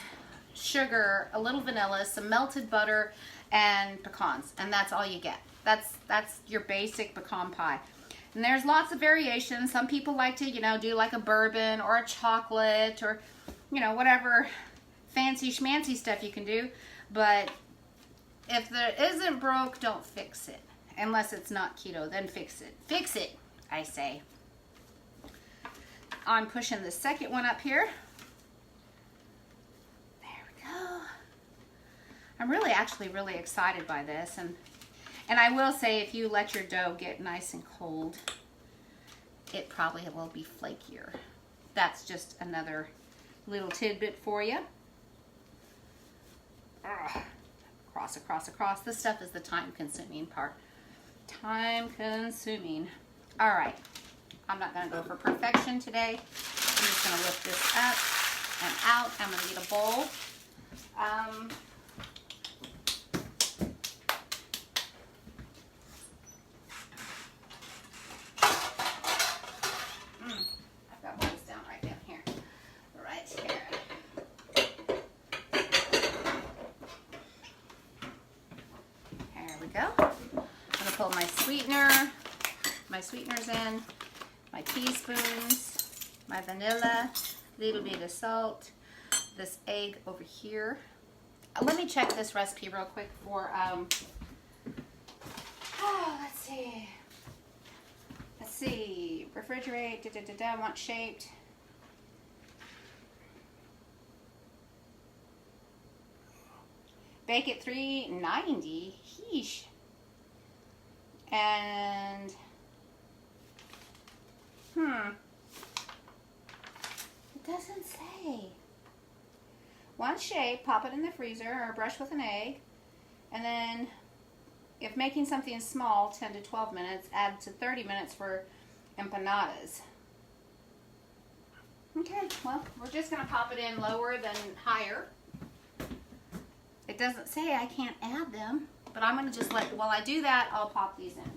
sugar, a little vanilla, some melted butter, and pecans, and that's all you get. That's your basic pecan pie. And there's lots of variations. Some people like to, you know, do like a bourbon or a chocolate or, you know, whatever fancy schmancy stuff you can do. But if there isn't broke, don't fix it. Unless it's not keto, then fix it. Fix it, I say. I'm pushing the second one up here. There we go. I'm actually really excited by this. And I will say, if you let your dough get nice and cold, it probably will be flakier. That's just another little tidbit for you. Across, across, across. This stuff is the time-consuming part. Time-consuming. All right. I'm not going to go for perfection today. I'm just going to lift this up and out. I'm going to need a bowl. I've got bowls down right down here. Right here. There we go. I'm going to pull my sweeteners in, my teaspoons, my vanilla, a little bit of salt, this egg over here. Let me check this recipe real quick for, let's see, refrigerate, I want shaped. Bake at 390, sheesh. And, it doesn't say. One shape, pop it in the freezer or brush with an egg. And then, if making something small, 10 to 12 minutes, add to 30 minutes for empanadas. Okay, well, we're just going to pop it in lower than higher. It doesn't say I can't add them, but I'm going to just while I do that, I'll pop these in.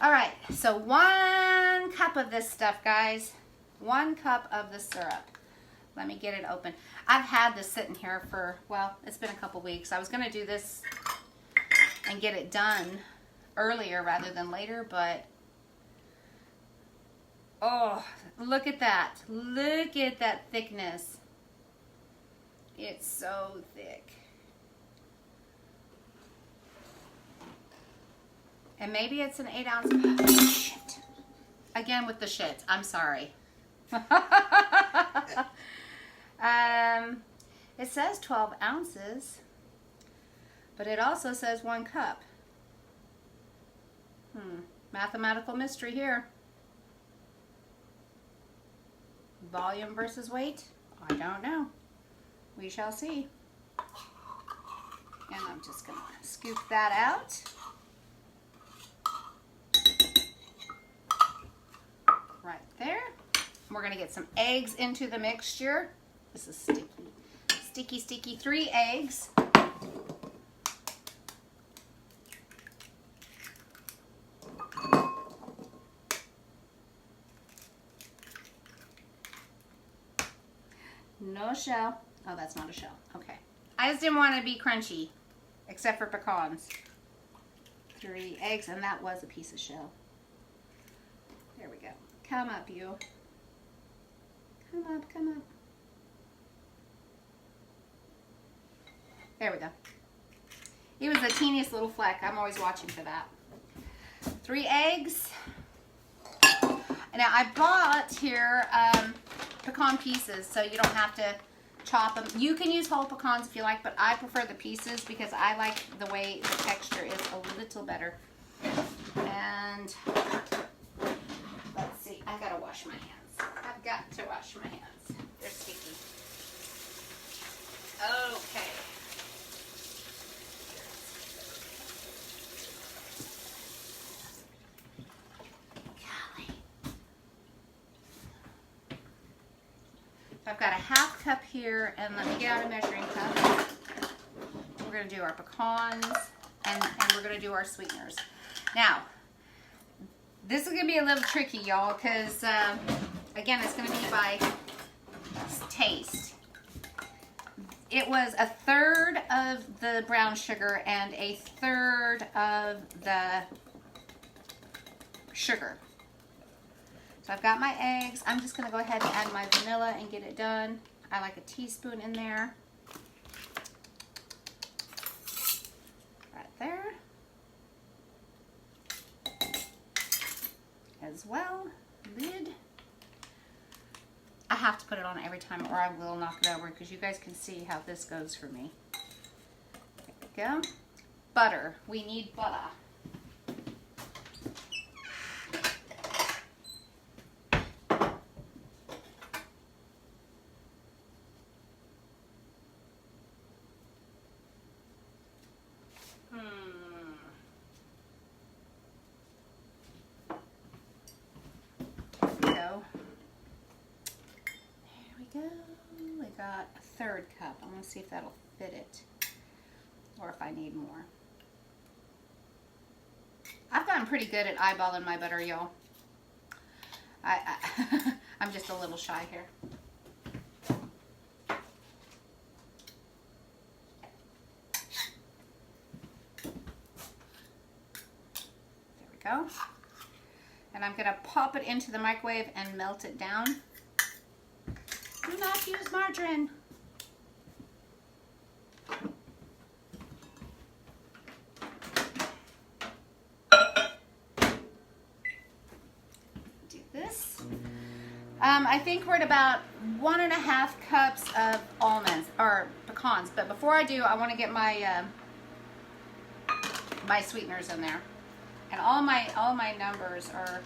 All right, so 1 cup of this stuff, guys. 1 cup of the syrup. Let me get it open. I've had this sitting here for, well, it's been a couple weeks. I was going to do this and get it done earlier rather than later, but, oh, look at that. Look at that thickness. It's so thick. And maybe it's an 8-ounce. Shit. Again with the shit. I'm sorry. It says 12 ounces. But it also says 1 cup. Mathematical mystery here. Volume versus weight? I don't know. We shall see. And I'm just going to scoop that out. Right there. We're going to get some eggs into the mixture. This is sticky. Sticky, sticky. 3 eggs. No shell. Oh, that's not a shell. Okay. I just didn't want to be crunchy, except for pecans. 3 eggs, and that was a piece of shell. There we go. Come up, you. Come up, come up. There we go. It was the teeniest little fleck. I'm always watching for that. 3 eggs. Now, I bought here pecan pieces, so you don't have to chop them. You can use whole pecans if you like, but I prefer the pieces because I like the way the texture is a little better. And let's see, I gotta wash my hands. I've got to wash my hands. They're sticky. Okay. I've got a half cup here, and let me get out a measuring cup. We're going to do our pecans, and we're going to do our sweeteners. Now, this is going to be a little tricky, y'all, because, again, it's going to be by taste. It was 1/3 of the brown sugar and 1/3 of the sugar. So I've got my eggs. I'm just going to go ahead and add my vanilla and get it done. I like a teaspoon in there. Right there. As well. Lid. I have to put it on every time or I will knock it over because you guys can see how this goes for me. There we go. Butter. We need butter. We got 1/3 cup. I'm going to see if that'll fit it or if I need more. I've gotten pretty good at eyeballing my butter, y'all. I'm just a little shy here. There we go. And I'm going to pop it into the microwave and melt it down. Do not use margarine. Do this. I think we're at about 1.5 cups of almonds or pecans. But before I do, I want to get my my sweeteners in there, and all my numbers are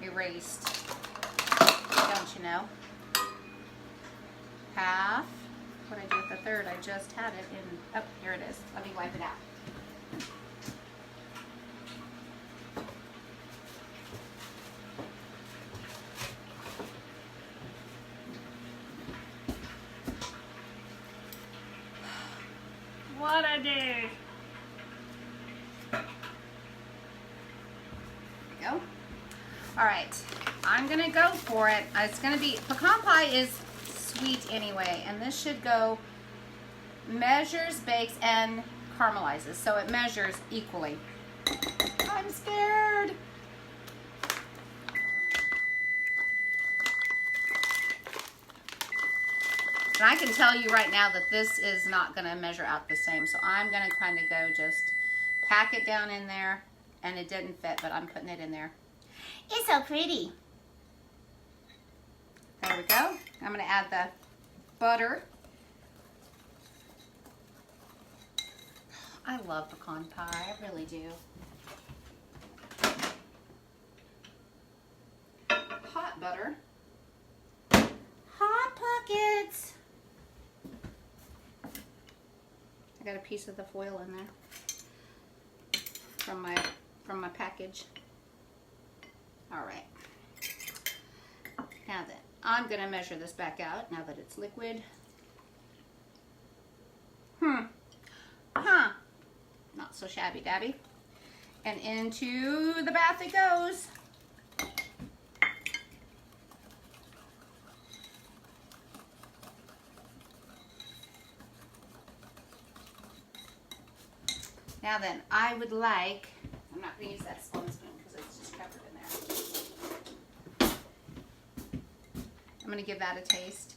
erased. Don't you know? Half. What did I do with the 1/3? I just had it in. Oh, here it is. Let me wipe it out. What I do? There we go. All right. I'm gonna go for it. It's gonna be pecan pie is sweet anyway, and this should go measures, bakes, and caramelizes, so it measures equally. I'm scared. And I can tell you right now that this is not going to measure out the same, so I'm going to kind of go just pack it down in there, and it didn't fit, but I'm putting it in there. It's so pretty. There we go. I'm going to add the butter. I love pecan pie. I really do. Hot butter. Hot Pockets. I got a piece of the foil in there from my package. All right. Now then, I'm going to measure this back out now that it's liquid. Not so shabby dabby. And into the bath it goes. Now then, I would like, I'm not going to use that spoon because it's just covered in there. I'm going to give that a taste.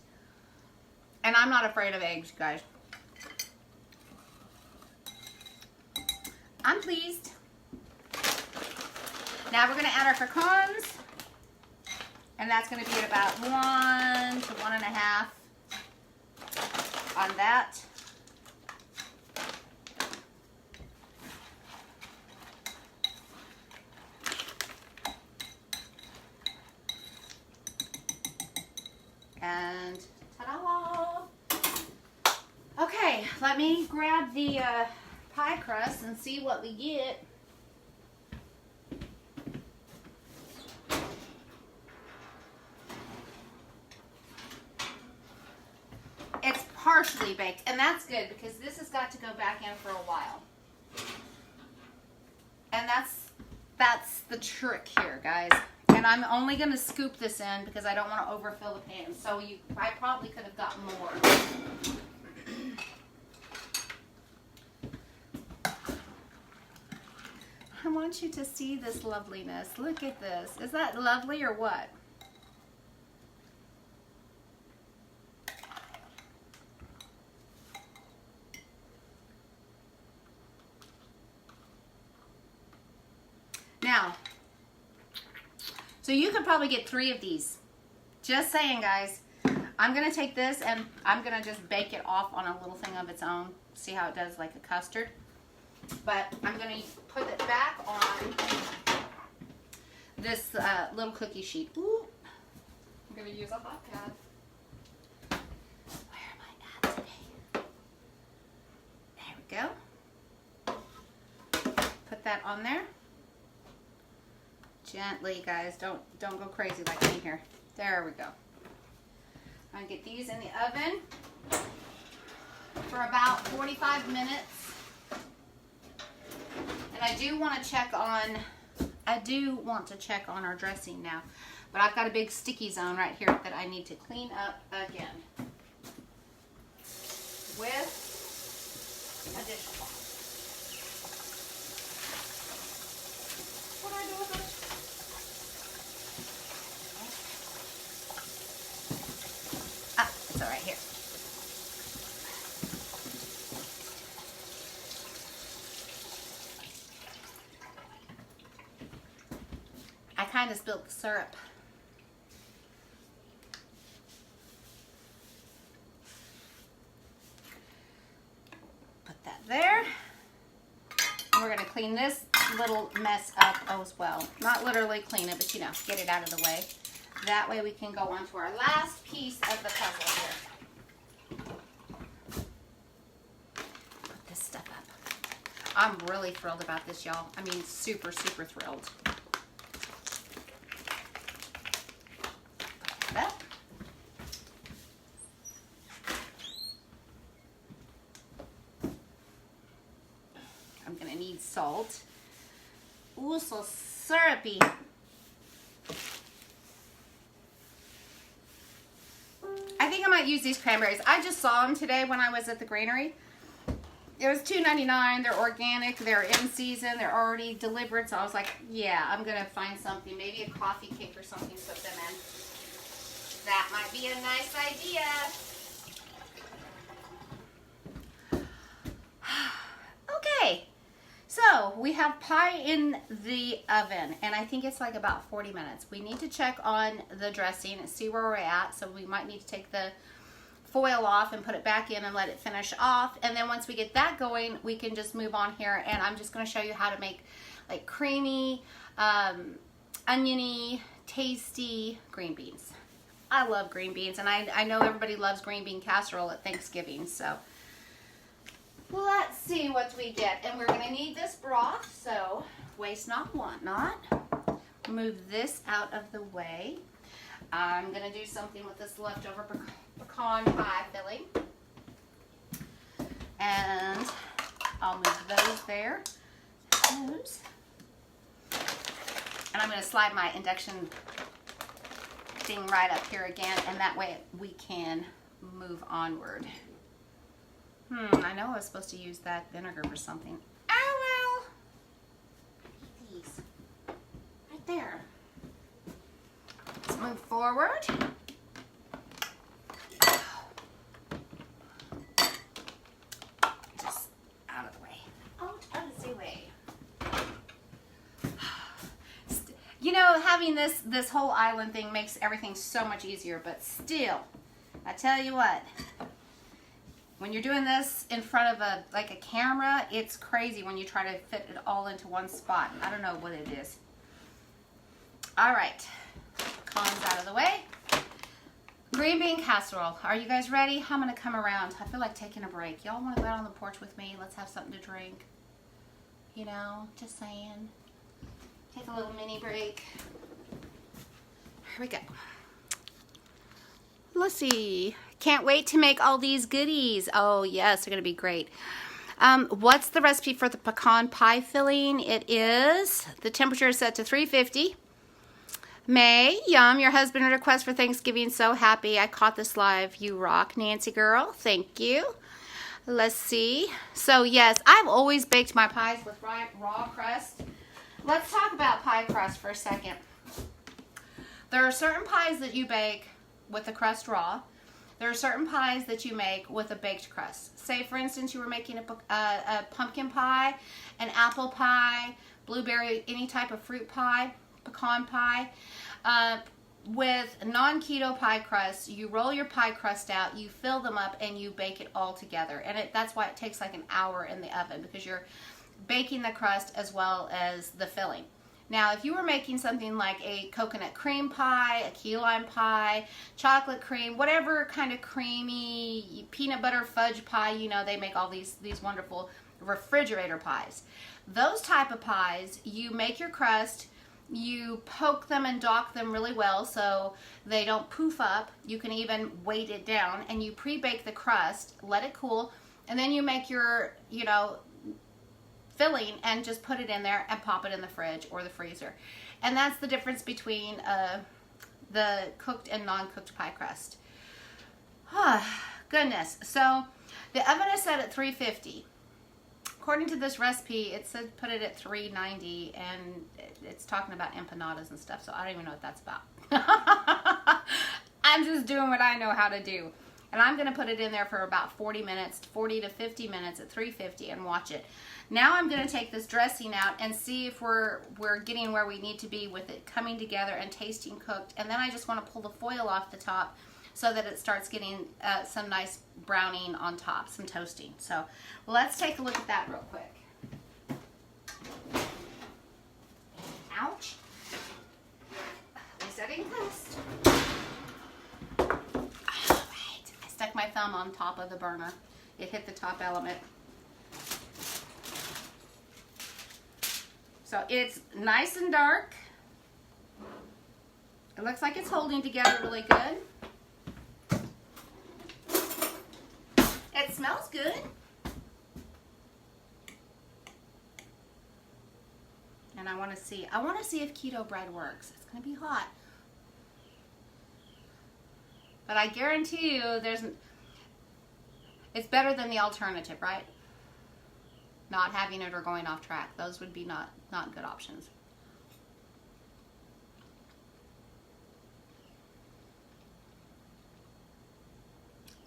And I'm not afraid of eggs, guys. I'm pleased. Now we're going to add our pecans. And that's going to be at about 1 to 1.5 on that. And ta-da! Okay, let me grab the pie crust and see what we get. partially baked, and that's good because this has got to go back in for a while. And that's the trick here, guys. And I'm only going to scoop this in because I don't want to overfill the pan. So I probably could have gotten more. I want you to see this loveliness. Look at this. Is that lovely or what? Now, so you could probably get 3 of these. Just saying, guys. I'm going to take this and I'm going to just bake it off on a little thing of its own. See how it does like a custard? But I'm going to put it back on this little cookie sheet. Ooh. I'm going to use a hot pad. Where am I at today? There we go. Put that on there. Gently, guys. Don't go crazy like me here. There we go. I'm going to get these in the oven for about 45 minutes. And I do want to check on our dressing now. But I've got a big sticky zone right here that I need to clean up again with a dishcloth. What do I do with it? Ah, it's all right here. I kind of spilled the syrup. Put that there. And we're going to clean this little mess up as well. Not literally clean it, but you know, get it out of the way. That way we can go on to our last piece of the puzzle here. Put this stuff up. I'm really thrilled about this, y'all. I mean, super, super thrilled. I'm gonna need salt. Ooh, so syrupy. I think I might use these cranberries. I just saw them today when I was at the granary. It was $2.99. They're organic. They're in season. They're already delivered. So I was like, yeah, I'm gonna find something, maybe a coffee cake or something to put them in. That might be a nice idea. Okay. So we have pie in the oven, and I think it's like about 40 minutes. We need to check on the dressing and see where we're at. So we might need to take the foil off and put it back in and let it finish off. And then once we get that going, we can just move on here. And I'm just going to show you how to make like creamy, oniony, tasty green beans. I love green beans, and I know everybody loves green bean casserole at Thanksgiving. So let's see what we get. And we're going to need this broth, so waste not, want not. Move this out of the way. I'm going to do something with this leftover pecan pie filling. And I'll move those there. Those. And I'm going to slide my induction thing right up here again, and that way we can move onward. I know I was supposed to use that vinegar for something. Oh well. These. Right there. Let's move forward. Just out of the way. Out of the way. You know, having this whole island thing makes everything so much easier, but still, I tell you what, when you're doing this in front of a camera, it's crazy when you try to fit it all into one spot. I don't know what it is. All right, pecans out of the way. Green bean casserole. Are you guys ready? I'm gonna come around. I feel like taking a break. Y'all want to go out on the porch with me? Let's have something to drink. You know, just saying. Take a little mini break. Here we go. Let's see. Can't wait to make all these goodies. Oh yes, they're gonna be great. What's the recipe for the pecan pie filling? It is, the temperature is set to 350. May, yum, your husband request for Thanksgiving. So happy I caught this live. You rock, Nancy girl. Thank you. Let's see. So yes, I've always baked my pies with raw crust. Let's talk about pie crust for a second. There are certain pies that you bake with the crust raw. There are certain pies that you make with a baked crust. Say, for instance, you were making a pumpkin pie, an apple pie, blueberry, any type of fruit pie, pecan pie. With non-keto pie crust, you roll your pie crust out, you fill them up, and you bake it all together. And that's why it takes like an hour in the oven, because you're baking the crust as well as the filling. Now, if you were making something like a coconut cream pie, a key lime pie, chocolate cream, whatever kind of creamy peanut butter fudge pie, you know, they make all these wonderful refrigerator pies. Those type of pies, you make your crust, you poke them and dock them really well so they don't poof up. You can even weight it down, and you pre-bake the crust, let it cool, and then you make your, you know, filling and just put it in there and pop it in the fridge or the freezer. And that's the difference between the cooked and non-cooked pie crust. Goodness. So the oven is set at 350. According to this recipe, it said put it at 390, and it's talking about empanadas and stuff, so I don't even know what that's about. I'm just doing what I know how to do. And I'm going to put it in there for about 40 minutes, 40 to 50 minutes at 350 and watch it. Now I'm going to take this dressing out and see if we're getting where we need to be with it coming together and tasting cooked. And then I just want to pull the foil off the top so that it starts getting some nice browning on top, some toasting. So let's take a look at that real quick. Ouch. At least I didn't toast. Stuck my thumb on top of the burner. It hit the top element. So it's nice and dark. It looks like it's holding together really good. It smells good. And I want to see if keto bread works. It's going to be hot. But I guarantee you it's better than the alternative, right? Not having it or going off track. Those would be not good options.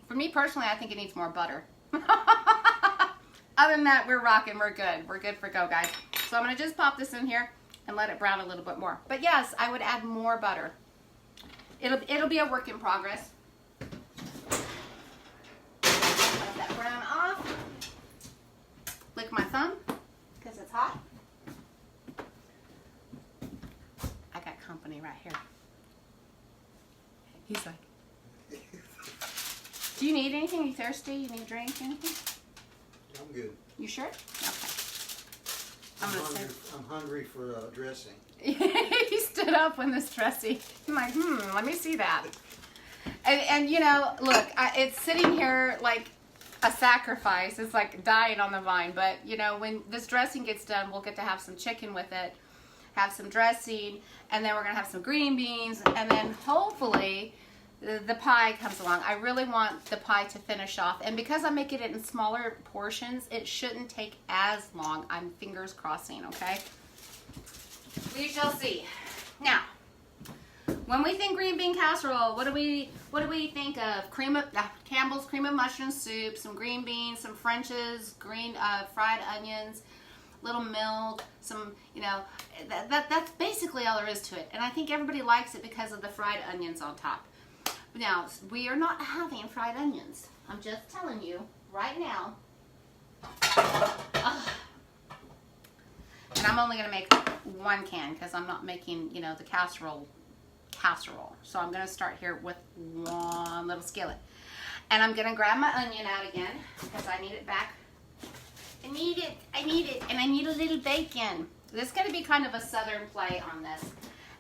For me personally, I think it needs more butter. Other than that, we're rocking, we're good. We're good for go, guys. So I'm gonna just pop this in here and let it brown a little bit more. But yes, I would add more butter. It'll be a work in progress. Let that brown off. Lick my thumb because it's hot. I got company right here. He's like, do you need anything? You thirsty? You need a drink? Anything? I'm good. You sure? Okay. I'm hungry for dressing. He stood up when this dressing. I'm like, let me see that. And you know, look, it's sitting here like a sacrifice. It's like dying on the vine. But you know, when this dressing gets done, we'll get to have some chicken with it, have some dressing, and then we're gonna have some green beans, and then hopefully the pie comes along. I really want the pie to finish off, and because I'm making it in smaller portions, it shouldn't take as long. I'm fingers crossing, okay? We shall see. Now, when we think green bean casserole, what do we think of? Campbell's cream of mushroom soup, some green beans, some French's, green fried onions, little milk, some, you know, that's basically all there is to it. And I think everybody likes it because of the fried onions on top. Now, we are not having fried onions. I'm just telling you right now. And I'm only going to make one can because I'm not making, you know, the casserole. So I'm going to start here with one little skillet. And I'm going to grab my onion out again because I need it back. I need it, and I need a little bacon. This is going to be kind of a southern play on this.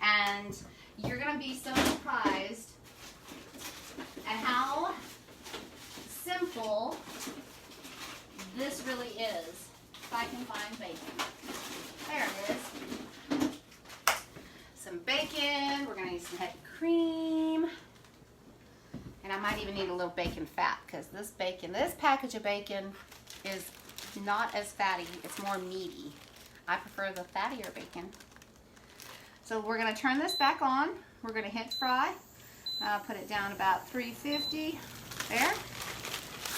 And you're going to be so surprised might even need a little bacon fat because this package of bacon is not as fatty. It's more meaty. I prefer the fattier bacon. So we're going to turn this back on. We're going to hit fry. I'll put it down about 350 there.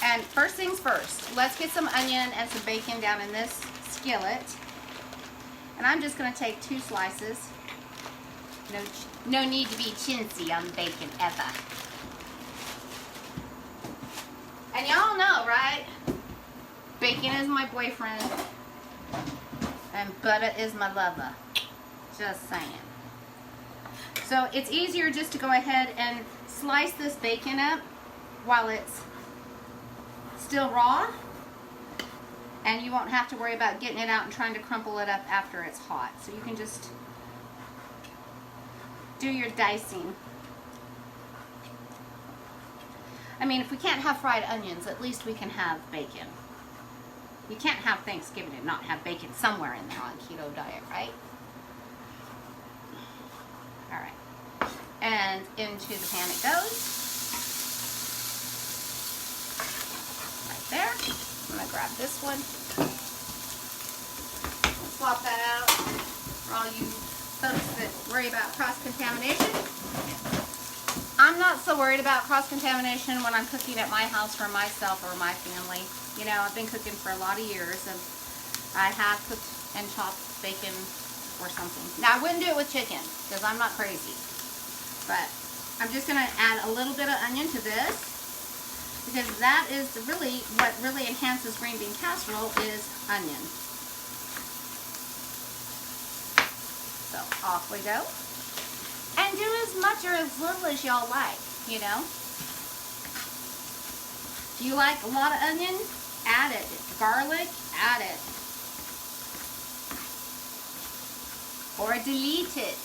And first things first, let's get some onion and some bacon down in this skillet. And I'm just going to take 2 slices. No need to be chintzy on bacon ever. And y'all know, right? Bacon is my boyfriend and butter is my lover. Just saying. So it's easier just to go ahead and slice this bacon up while it's still raw, and you won't have to worry about getting it out and trying to crumple it up after it's hot. So you can just do your dicing. I mean, if we can't have fried onions, at least we can have bacon. You can't have Thanksgiving and not have bacon somewhere in there on keto diet, right? All right. And into the pan it goes. Right there. I'm gonna grab this one. Swap that out for all you folks that worry about cross-contamination. I'm not so worried about cross-contamination when I'm cooking at my house for myself or my family. You know, I've been cooking for a lot of years, and I have cooked and chopped bacon or something. Now, I wouldn't do it with chicken, because I'm not crazy. But I'm just going to add a little bit of onion to this, because that is really what really enhances green bean casserole is onion. So, off we go. And do as much or as little as y'all like, you know. Do you like a lot of onion? Add it. Garlic? Add it. Or delete it.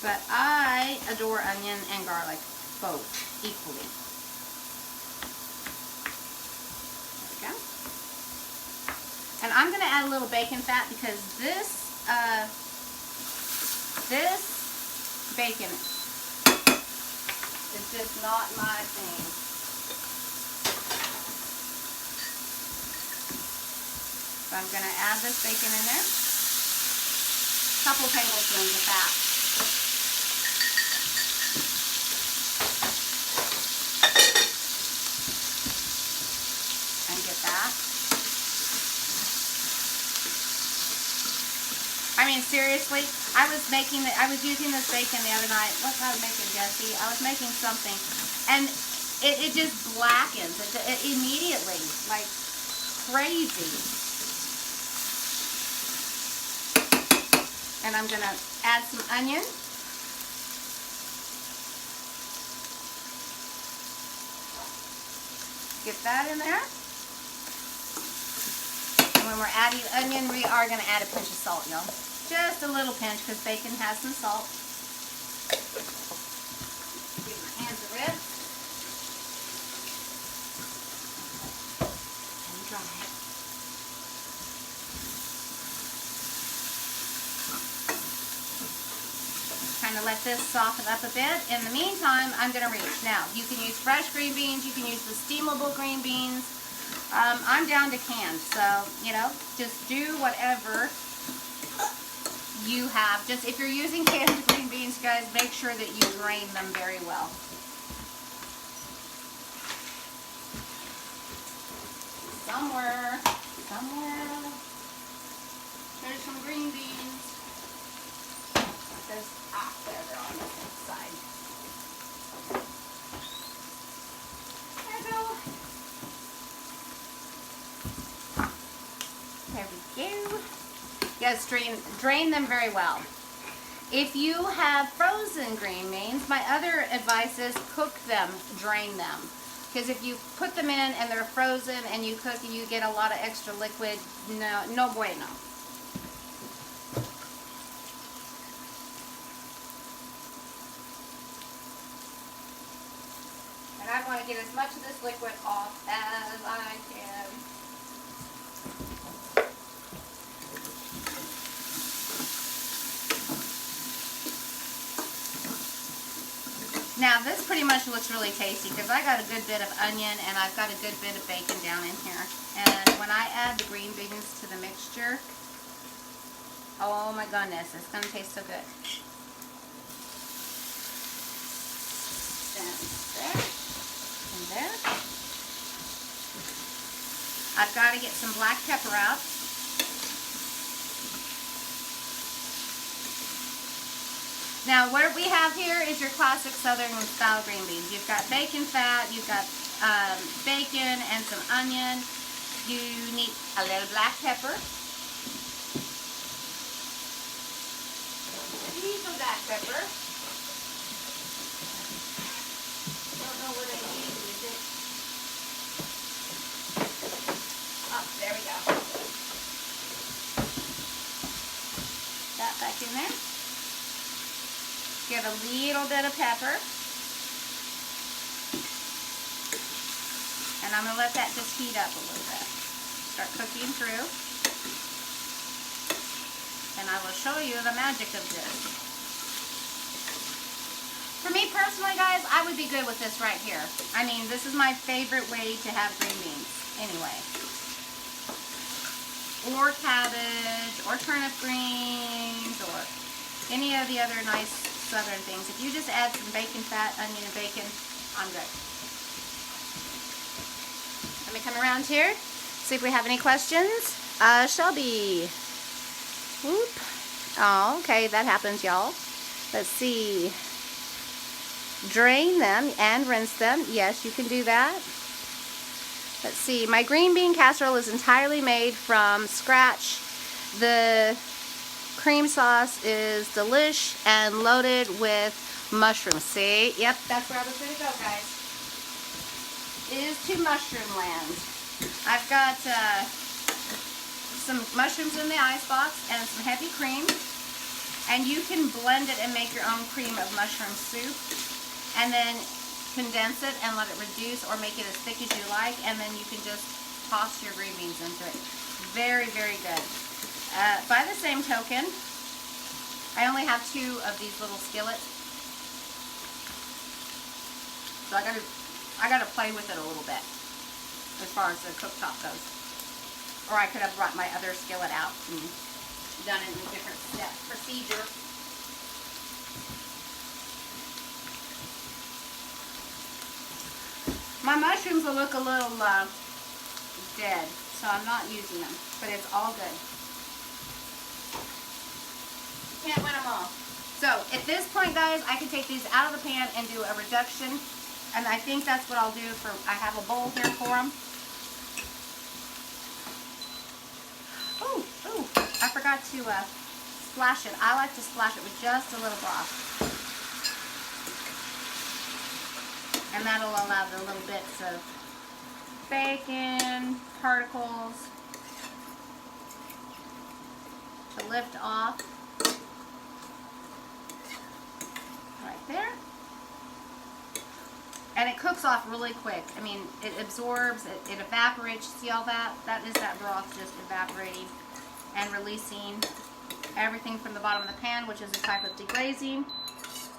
But I adore onion and garlic both equally. There we go. And I'm going to add a little bacon fat because this bacon is just not my thing. So I'm going to add this bacon in there. A couple tablespoons of fat. And get that. I mean, seriously, I was using this bacon the other night. What was I making, Jesse? I was making something, and it just blackens it immediately, like crazy. And I'm gonna add some onion. Get that in there. And when we're adding onion, we are going to add a pinch of salt, y'all. Just a little pinch, because bacon has some salt. Give my hands a rest. And dry. Kind of let this soften up a bit. In the meantime, I'm going to reach. Now, you can use fresh green beans. You can use the steamable green beans. I'm down to canned, so, you know, just do whatever you have. Just if you're using canned green beans, guys, make sure that you drain them very well. Somewhere, there's some green beans. There, they're on the inside. There we go. There we go. Yes, drain them very well. If you have frozen green beans, my other advice is cook them, drain them. Because if you put them in and they're frozen and you cook, you get a lot of extra liquid. No bueno. And I want to get as much of this liquid off as I can. Now this pretty much looks really tasty because I got a good bit of onion and I've got a good bit of bacon down in here. And when I add the green beans to the mixture, oh my goodness, it's going to taste so good. There and there. I've got to get some black pepper out. Now what we have here is your classic southern style green beans. You've got bacon fat, you've got bacon and some onion. You need a little black pepper. Some black pepper. Don't know what I use. Is it? Oh, there we go. That back in there. Get a little bit of pepper. And I'm going to let that just heat up a little bit. Start cooking through. And I will show you the magic of this. For me personally, guys, I would be good with this right here. I mean, this is my favorite way to have green beans, anyway. Or cabbage, or turnip greens, or any of the other nice southern things. If you just add some bacon fat, onion, and bacon, I'm good. Let me come around here, see if we have any questions. Shelby. Whoop. Oh, okay, that happens, y'all. Let's see. Drain them and rinse them. Yes, you can do that. Let's see. My green bean casserole is entirely made from scratch. The cream sauce is delish and loaded with mushrooms. See? Yep, that's where I was going to go, guys. It is to mushroom land. I've got some mushrooms in the ice box and some heavy cream. And you can blend it and make your own cream of mushroom soup. And then condense it and let it reduce or make it as thick as you like. And then you can just toss your green beans into it. Very, very good. By the same token, I only have 2 of these little skillets. So I gotta play with it a little bit as far as the cooktop goes. Or I could have brought my other skillet out and done it in a different step procedure. My mushrooms will look a little dead, so I'm not using them, but it's all good. Can't win them all. So at this point, guys, I can take these out of the pan and do a reduction, and I think that's what I'll do for, I have a bowl here for them. Oh, I forgot to splash it. I like to splash it with just a little broth. And that'll allow the little bits of bacon particles to lift off. Right there. And it cooks off really quick. I mean, it absorbs, it evaporates. See all that? That is that broth just evaporating and releasing everything from the bottom of the pan, which is a type of deglazing.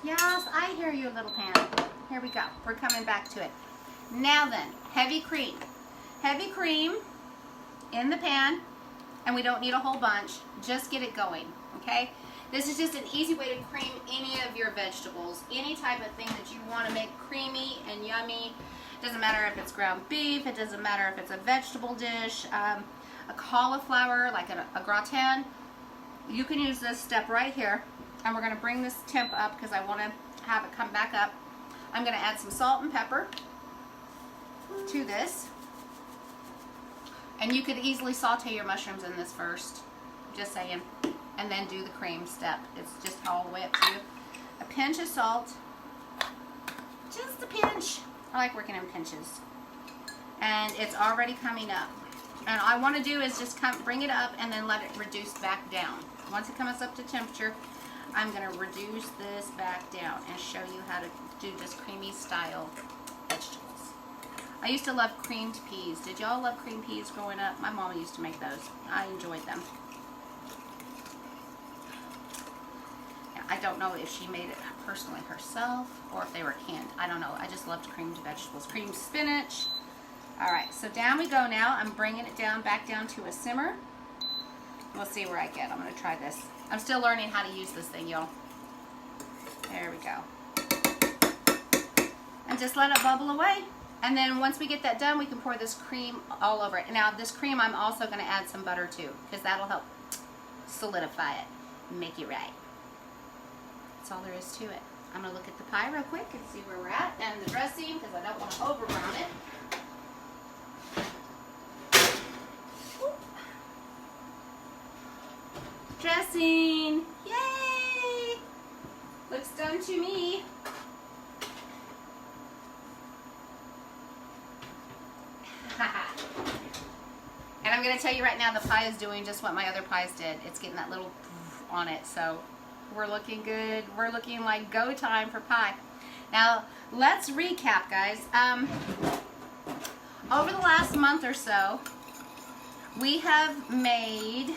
Yes, I hear you, little pan. Here we go. We're coming back to it. Now then, heavy cream. Heavy cream in the pan, and we don't need a whole bunch. Just get it going, okay? This is just an easy way to cream any of your vegetables, any type of thing that you want to make creamy and yummy. It doesn't matter if it's ground beef, it doesn't matter if it's a vegetable dish, a cauliflower, like a gratin. You can use this step right here, and we're going to bring this temp up because I want to have it come back up. I'm going to add some salt and pepper to this. And you could easily saute your mushrooms in this first, just saying, and then do the cream step. It's just all the way up to you. A pinch of salt, just a pinch. I like working in pinches. And it's already coming up. And all I want to do is just bring it up and then let it reduce back down. Once it comes up to temperature, I'm going to reduce this back down and show you how to do this creamy style vegetables. I used to love creamed peas. Did y'all love creamed peas growing up? My mama used to make those. I enjoyed them. Yeah, don't know if she made it personally herself or if they were canned. I don't know. I just loved creamed vegetables. Creamed spinach. All right, so down we go now. I'm bringing it down, back down to a simmer. We'll see where I get. I'm going to try this. I'm still learning how to use this thing, y'all. There we go. And just let it bubble away. And then once we get that done, we can pour this cream all over it. Now, this cream, I'm also going to add some butter too, because that'll help solidify it, make it right. That's all there is to it. I'm going to look at the pie real quick and see where we're at, and the dressing, because I don't want to over brown it. Dressing, yay! Looks done to me. And I'm going to tell you right now, the pie is doing just what my other pies did. It's getting that little on it, so we're looking good. We're looking like go time for pie. Now, let's recap, guys. Over the last month or so, we have made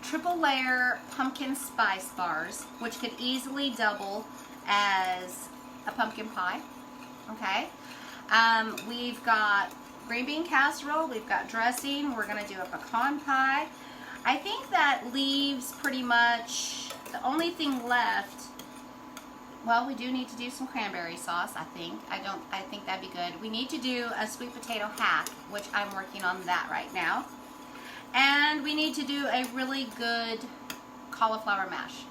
triple layer pumpkin spice bars, which could easily double as a pumpkin pie. Okay. We've got green bean casserole, we've got dressing, we're going to do a pecan pie. I think that leaves pretty much the only thing left. Well, we do need to do some cranberry sauce, I think. I think that'd be good. We need to do a sweet potato hack, which I'm working on that right now. And we need to do a really good cauliflower mash.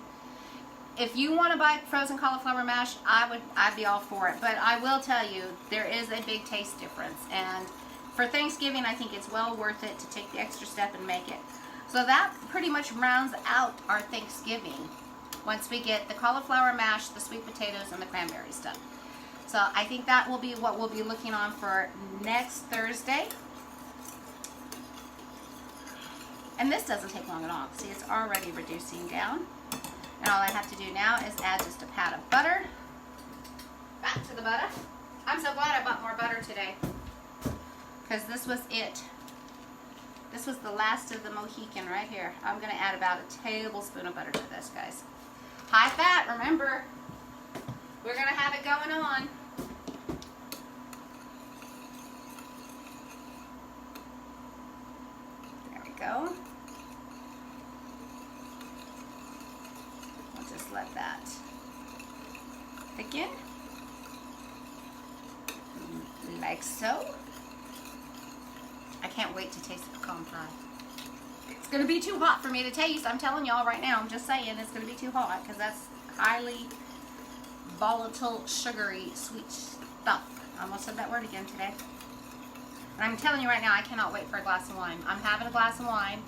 If you want to buy frozen cauliflower mash, I'd be all for it. But I will tell you, there is a big taste difference. And for Thanksgiving, I think it's well worth it to take the extra step and make it. So that pretty much rounds out our Thanksgiving once we get the cauliflower mash, the sweet potatoes, and the cranberries done. So I think that will be what we'll be looking on for next Thursday. And this doesn't take long at all. See, it's already reducing down. And all I have to do now is add just a pat of butter. Back to the butter. I'm so glad I bought more butter today, because this was it. This was the last of the Mohican right here. I'm going to add about a tablespoon of butter to this, guys. High fat, remember. We're going to have it going on. There we go. We'll just let that thicken. Like so. I can't wait to taste the pecan pie. It's going to be too hot for me to taste. I'm telling y'all right now. I'm just saying it's going to be too hot because that's highly volatile, sugary, sweet stuff. I almost said that word again today. And I'm telling you right now, I cannot wait for a glass of wine. I'm having a glass of wine.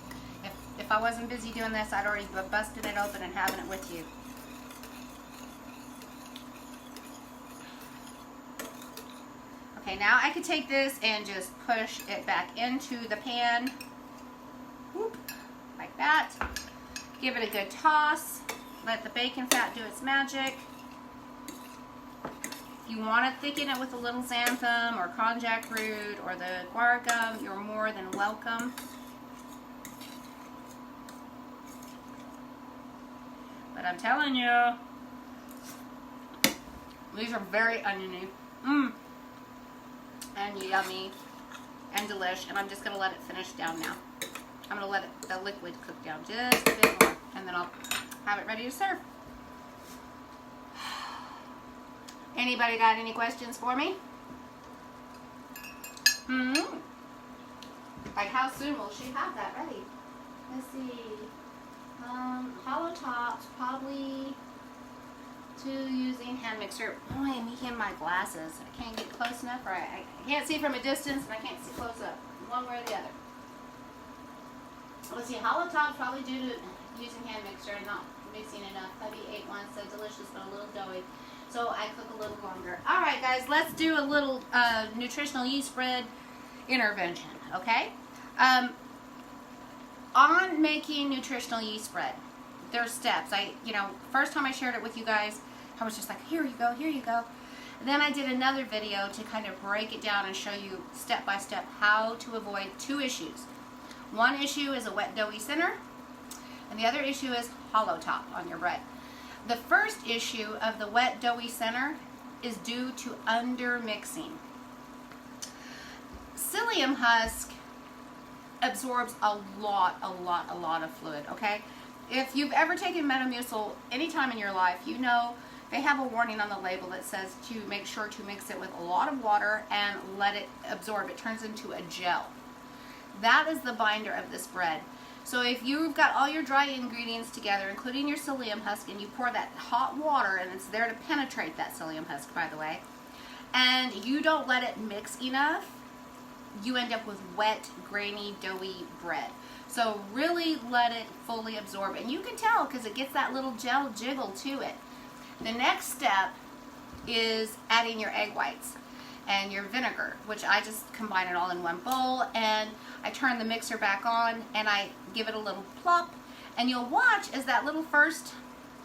If I wasn't busy doing this, I'd already busted it open and having it with you. Okay, now I can take this and just push it back into the pan. Whoop, like that. Give it a good toss. Let the bacon fat do its magic. If you want to thicken it with a little xanthan or konjac root or the guar gum, you're more than welcome. But I'm telling you, these are very oniony. And yummy and delish. And I'm just going to let it finish down now. I'm going to let the liquid cook down just a bit more, and then I'll have it ready to serve. Anybody got any questions for me? Like, how soon will she have that ready? Let's see. Hollow tops, probably 2 using hand mixer. Boy, me and my glasses. I can't get close enough, or I can't see from a distance, and I can't see close up. One way or the other. Let's see, hollow tops probably due to using hand mixer and not mixing enough. Hubby ate one, so delicious but a little doughy. So I cook a little longer. Alright guys, let's do a little nutritional yeast bread intervention, okay? On making nutritional yeast bread, there's steps. First time I shared it with you guys, I was just like, here you go, here you go. And then I did another video to kind of break it down and show you step by step how to avoid 2 issues. One issue is a wet doughy center, and the other issue is hollow top on your bread. The first issue of the wet doughy center is due to under mixing. Psyllium husk absorbs a lot of fluid, okay? If you've ever taken Metamucil anytime in your life, you know they have a warning on the label that says to make sure to mix it with a lot of water and let it absorb. It turns into a gel. That is the binder of this bread. So if you've got all your dry ingredients together, including your psyllium husk, and you pour that hot water, and it's there to penetrate that psyllium husk, by the way, and you don't let it mix enough, you end up with wet, grainy, doughy bread. So really let it fully absorb. And you can tell because it gets that little gel jiggle to it. The next step is adding your egg whites and your vinegar, which I just combine it all in one bowl, and I turn the mixer back on and I give it a little plop, and you'll watch as that little first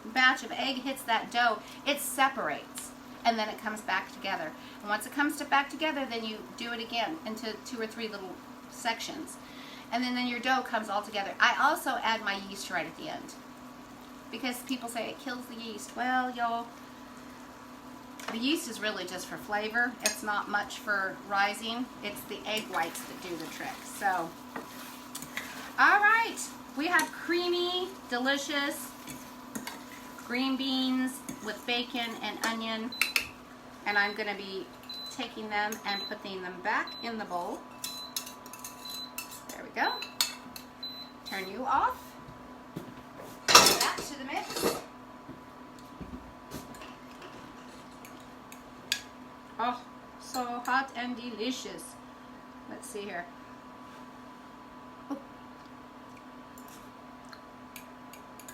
batch of egg hits that dough, it separates and then it comes back together. And once it comes back together, then you do it again into 2 or 3 little sections, and then your dough comes all together. I also add my yeast right at the end because people say it kills the yeast. Well, y'all, the yeast is really just for flavor. It's not much for rising. It's the egg whites that do the trick. So, all right, we have creamy, delicious green beans with bacon and onion, and I'm going to be taking them and putting them back in the bowl. There we go. Turn you off. Add that to the mix. Oh, so hot and delicious. Let's see here.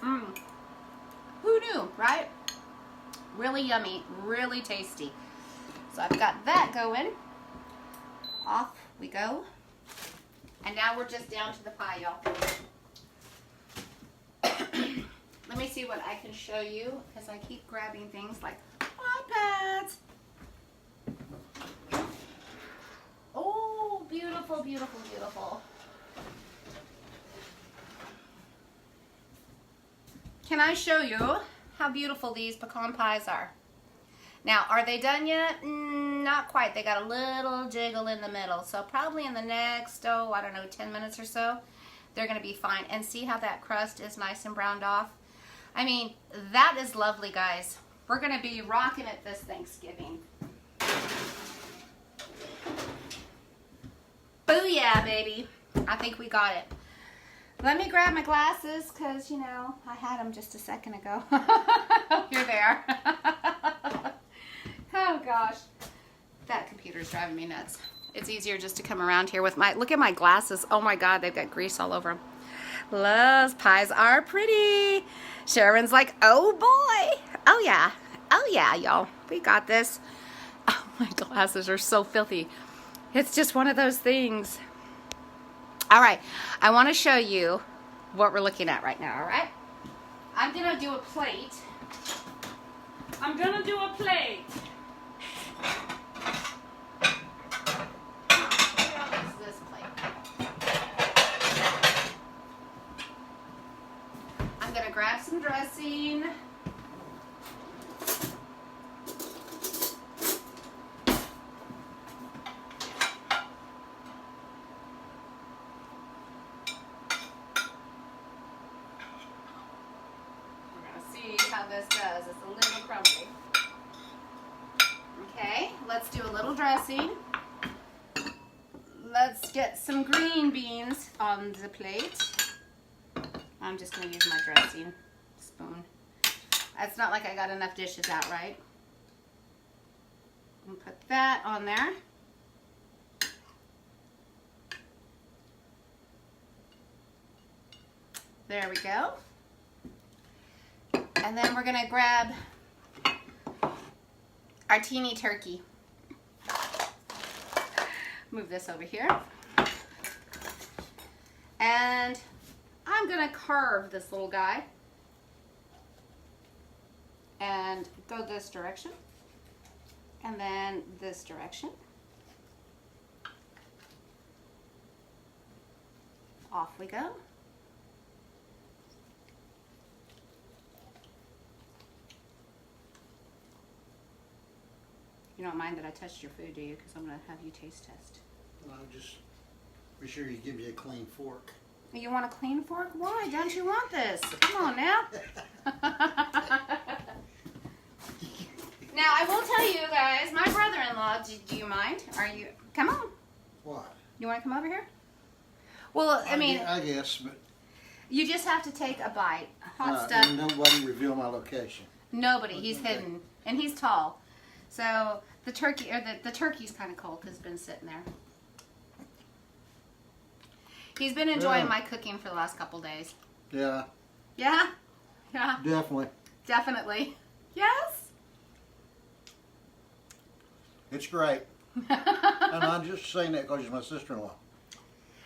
Oh. Who knew, right? Really yummy, really tasty. So I've got that going. Off we go. And now we're just down to the pie, y'all. Let me see what I can show you, because I keep grabbing things like iPads. Oh, beautiful, beautiful, beautiful. Can I show you how beautiful these pecan pies are? Now, are they done yet? Not quite. They got a little jiggle in the middle. So probably in the next, I don't know, 10 minutes or so, they're going to be fine. And see how that crust is nice and browned off? I mean, that is lovely, guys. We're going to be rocking it this Thanksgiving. Booyah, baby. I think we got it. Let me grab my glasses because, you know, I had them just a second ago. Here they are. Oh, gosh. That computer's driving me nuts. It's easier just to come around here with my... Look at my glasses. Oh, my God. They've got grease all over them. Those pies are pretty. Sharon's like, oh, boy. Oh, yeah. Oh, yeah, y'all. We got this. Oh, my glasses are so filthy. It's just one of those things. All right, I want to show you what we're looking at right now, all right? I'm going to do a plate. Here is this plate. I'm going to grab some dressing. How this does. It's a little crumbly. Okay, let's do a little dressing. Let's get some green beans on the plate. I'm just going to use my dressing spoon. It's not like I got enough dishes out, right? I'm going to put that on there. There we go. And then we're going to grab our teeny turkey. Move this over here. And I'm going to carve this little guy and go this direction and then this direction. Off we go. You don't mind that I touched your food, do you? Because I'm going to have you taste test. Well, just be sure you give me a clean fork. You want a clean fork? Why don't you want this? Come on now. Now, I will tell you guys, my brother-in-law, do you mind? Come on. What? You want to come over here? Well, I mean, I guess, but you just have to take a bite. Hot stuff. And nobody reveal my location. Nobody. He's hidden, and he's tall. So the turkey, or the turkey's kind of cold because it's been sitting there. He's been enjoying my cooking for the last couple days. Yeah. Yeah? Yeah. Definitely. Definitely. Yes? It's great. And I'm just saying that because he's my sister-in-law.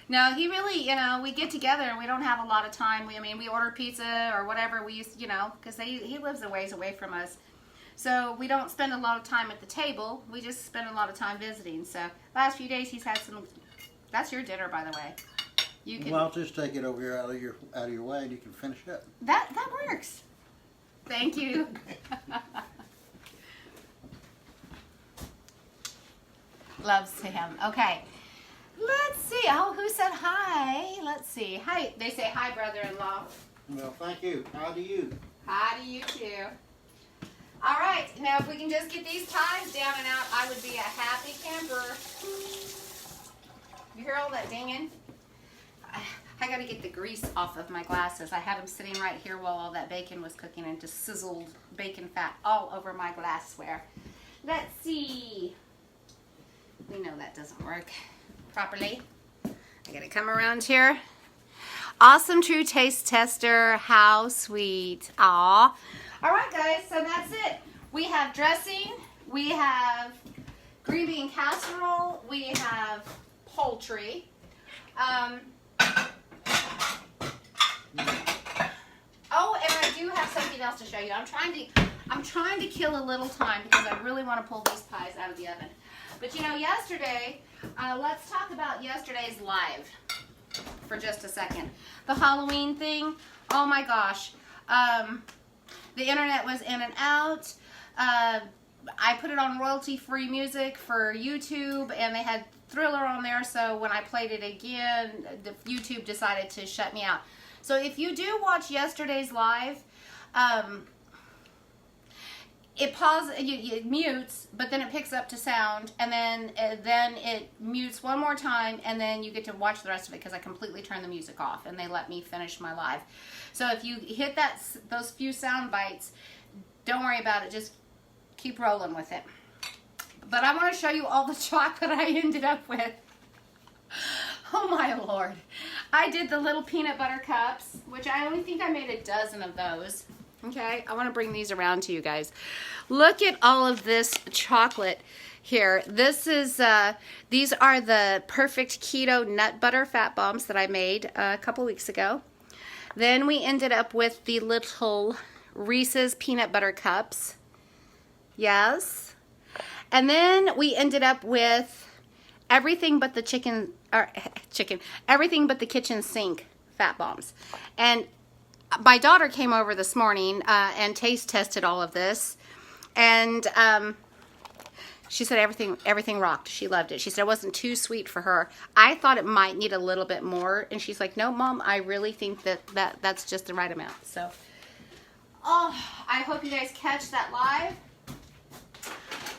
No, he really, we get together and we don't have a lot of time. We order pizza or whatever we used, because he lives a ways away from us. So we don't spend a lot of time at the table. We just spend a lot of time visiting. So last few days he's had some, that's your dinner, by the way. You can, Well, I'll just take it over here out of your way and you can finish up. That works. Thank you. Loves him. Okay. Let's see. Oh, who said hi? Let's see. Hi. They say hi, brother-in-law. Well, thank you. How do you? Hi to you too. All right. Now, if we can just get these pies down and out, I would be a happy camper. You hear all that dinging? I got to get the grease off of my glasses. I had them sitting right here while all that bacon was cooking and just sizzled bacon fat all over my glassware. Let's see. We know that doesn't work properly. I got to come around here. Awesome True Taste Tester. How sweet. Aw. All right, guys. So that's it. We have dressing. We have green bean casserole. We have poultry. Oh, and I do have something else to show you. I'm trying to kill a little time because I really want to pull these pies out of the oven. But yesterday, let's talk about yesterday's live for just a second. The Halloween thing. Oh my gosh. The internet was in and out. I put it on royalty-free music for YouTube, and they had Thriller on there, so when I played it again, the YouTube decided to shut me out. So if you do watch yesterday's live, it pauses, it mutes, but then it picks up to sound, and then it mutes one more time, and then you get to watch the rest of it because I completely turned the music off, and they let me finish my live. So if you hit those few sound bites, don't worry about it. Just keep rolling with it. But I want to show you all the chocolate I ended up with. Oh my Lord. I did the little peanut butter cups, which I only think I made a dozen of those. Okay, I want to bring these around to you guys. Look at all of this chocolate here. This is, these are the Perfect Keto Nut Butter Fat Bombs that I made a couple weeks ago. Then we ended up with the little Reese's Peanut Butter Cups. Yes. And then we ended up with everything but the everything but the kitchen sink fat bombs. And my daughter came over this morning and taste tested all of this, and she said everything rocked. She loved it. She said it wasn't too sweet for her. I thought it might need a little bit more, and she's like, no, Mom, I really think that's just the right amount. So, oh, I hope you guys catch that live.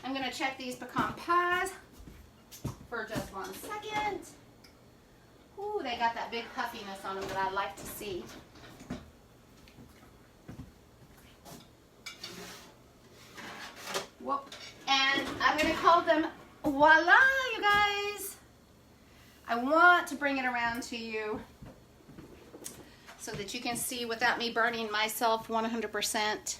I'm going to check these pecan pies for just 1 second. Ooh, they got that big puffiness on them that I like to see. Whoop. And I'm going to call them voila, you guys. I want to bring it around to you so that you can see without me burning myself 100%.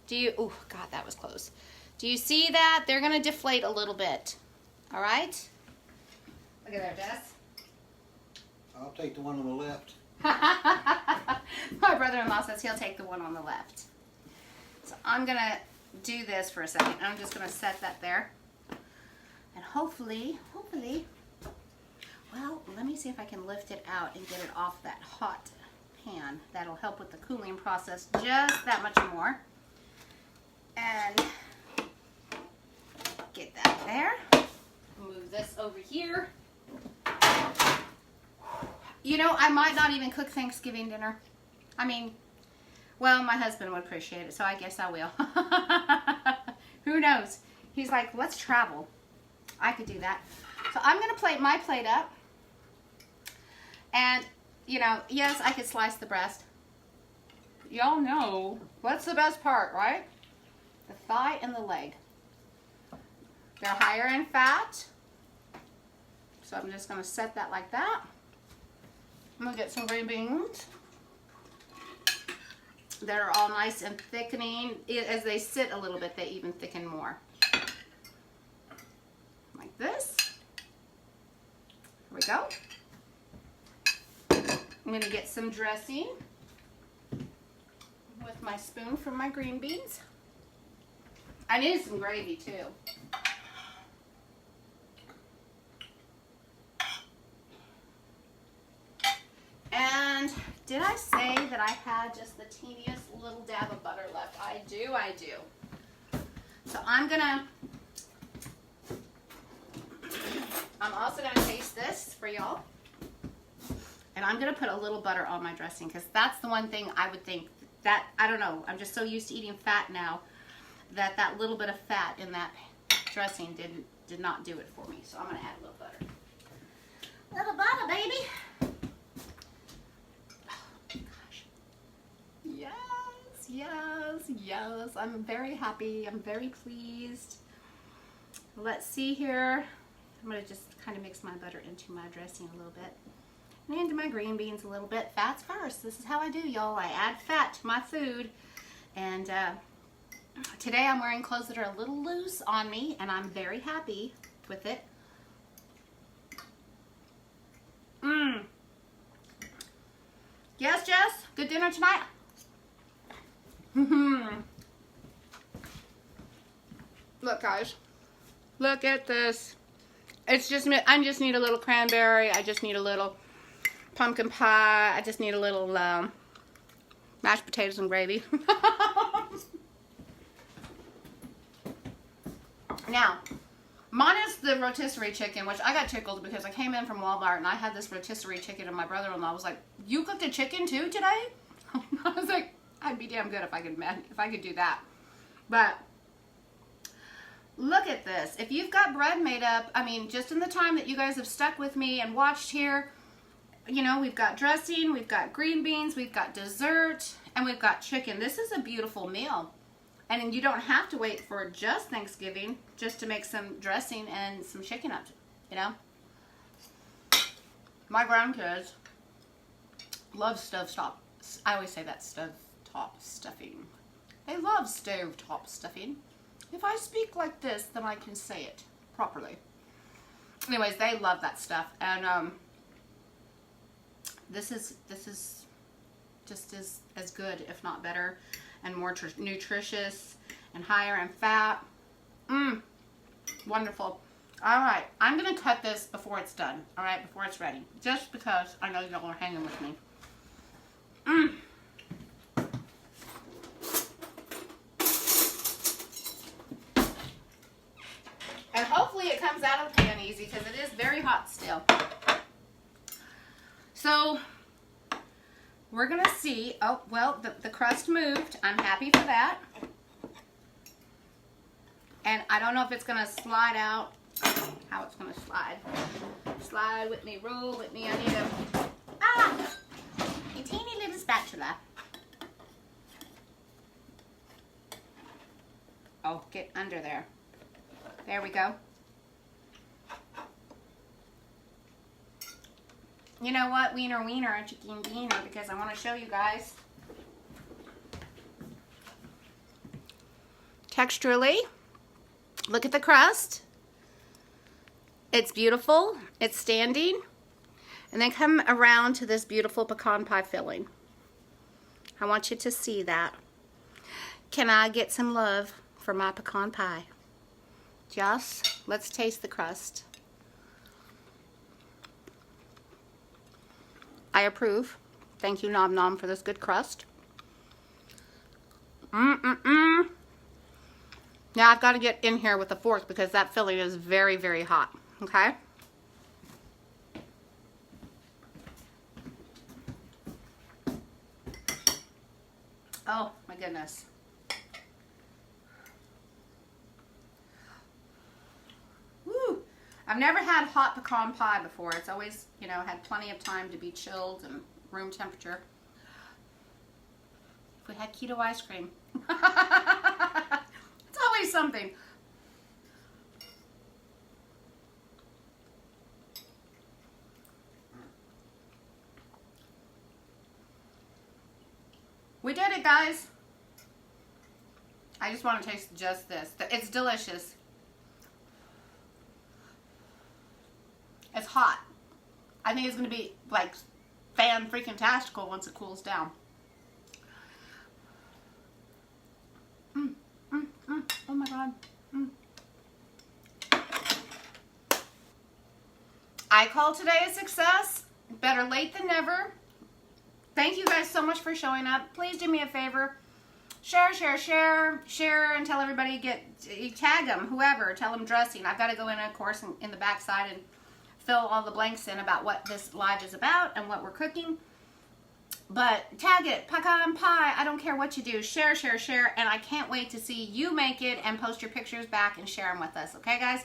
Do you, oh God, that was close. Do you see that? They're going to deflate a little bit. All right? Look at there, Jess. I'll take the one on the left. My brother-in-law says he'll take the one on the left. So I'm going to do this for a second. I'm just going to set that there. And hopefully, well, let me see if I can lift it out and get it off that hot pan. That'll help with the cooling process just that much more. And there. Move this over here. You know, I might not even cook Thanksgiving dinner. I mean, well, my husband would appreciate it, so I guess I will. Who knows? He's like, let's travel. I could do that. So I'm going to plate my plate up. And, you know, yes, I could slice the breast. Y'all know what's the best part, right? The thigh and the leg. They're higher in fat. So I'm just going to set that like that. I'm going to get some green beans that are all nice and thickening. As they sit a little bit, they even thicken more. Like this. Here we go. I'm going to get some dressing with my spoon from my green beans. I need some gravy too. And did I say that I had just the teeniest little dab of butter left? I do. So I'm also gonna taste this for y'all. And I'm gonna put a little butter on my dressing because that's the one thing I would think that, I don't know, I'm just so used to eating fat now that little bit of fat in that dressing did not do it for me. So I'm gonna add a little butter. Little butter, baby. Yes. I'm very happy. I'm very pleased. Let's see here. I'm going to just kind of mix my butter into my dressing a little bit. And into my green beans a little bit. Fats first. This is how I do, y'all. I add fat to my food. And today I'm wearing clothes that are a little loose on me. And I'm very happy with it. Yes, Jess? Good dinner tonight? Look, guys. Look at this. It's just, I just need a little cranberry. I just need a little pumpkin pie. I just need a little mashed potatoes and gravy. Now, minus the rotisserie chicken, which I got tickled because I came in from Walmart and I had this rotisserie chicken and my brother-in-law was like, "You cooked a chicken too today?" I was like, I'd be damn good if I could do that. But look at this. If you've got bread made up, I mean, just in the time that you guys have stuck with me and watched here, you know, we've got dressing, we've got green beans, we've got dessert, and we've got chicken. This is a beautiful meal. And you don't have to wait for just Thanksgiving just to make some dressing and some chicken up, you know. My grandkids love stovetop. I always say that, stovetop stuffing. They love stovetop stuffing. If I speak like this, then I can say it properly. Anyways, they love that stuff. And this is just as good, if not better, and more nutritious and higher in fat. Wonderful. All right, I'm gonna cut this before it's done. All right, before it's ready, just because I know y'all are hanging with me. And hopefully it comes out of the pan easy because it is very hot still. So we're gonna see. Oh, well, the crust moved. I'm happy for that. And I don't know if it's gonna slide out. How it's gonna slide. Slide with me, roll with me. I need a teeny little spatula. Oh, get under there. There we go. You know what? Wiener, a chicken wiener, because I want to show you guys. Texturally, look at the crust. It's beautiful. It's standing. And then come around to this beautiful pecan pie filling. I want you to see that. Can I get some love for my pecan pie? Just, let's taste the crust. I approve. Thank you, Nom Nom, for this good crust. Now I've got to get in here with a fork because that filling is very, very hot. Okay? Oh my goodness. Woo! I've never had hot pecan pie before. It's always, you know, had plenty of time to be chilled and room temperature. If we had keto ice cream. It's always something. We did it, guys. I just want to taste just this. It's delicious. It's hot. I think it's going to be like fan-freaking-tastical once it cools down. Oh my God. I call today a success. Better late than never. Thank you guys so much for showing up. Please do me a favor. Share, and tell everybody, tag them, whoever, tell them dressing. I've got to go in, of course, in the back side and fill all the blanks in about what this live is about and what we're cooking. But tag it, pecan pie, I don't care what you do. Share, and I can't wait to see you make it and post your pictures back and share them with us. Okay, guys?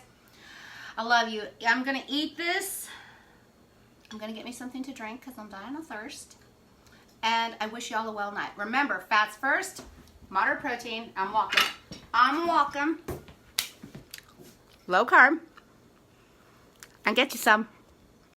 I love you. I'm going to eat this. I'm going to get me something to drink because I'm dying of thirst. And I wish y'all a well night. Remember, fats first, moderate protein. I'm walking. Low carb. And get you some.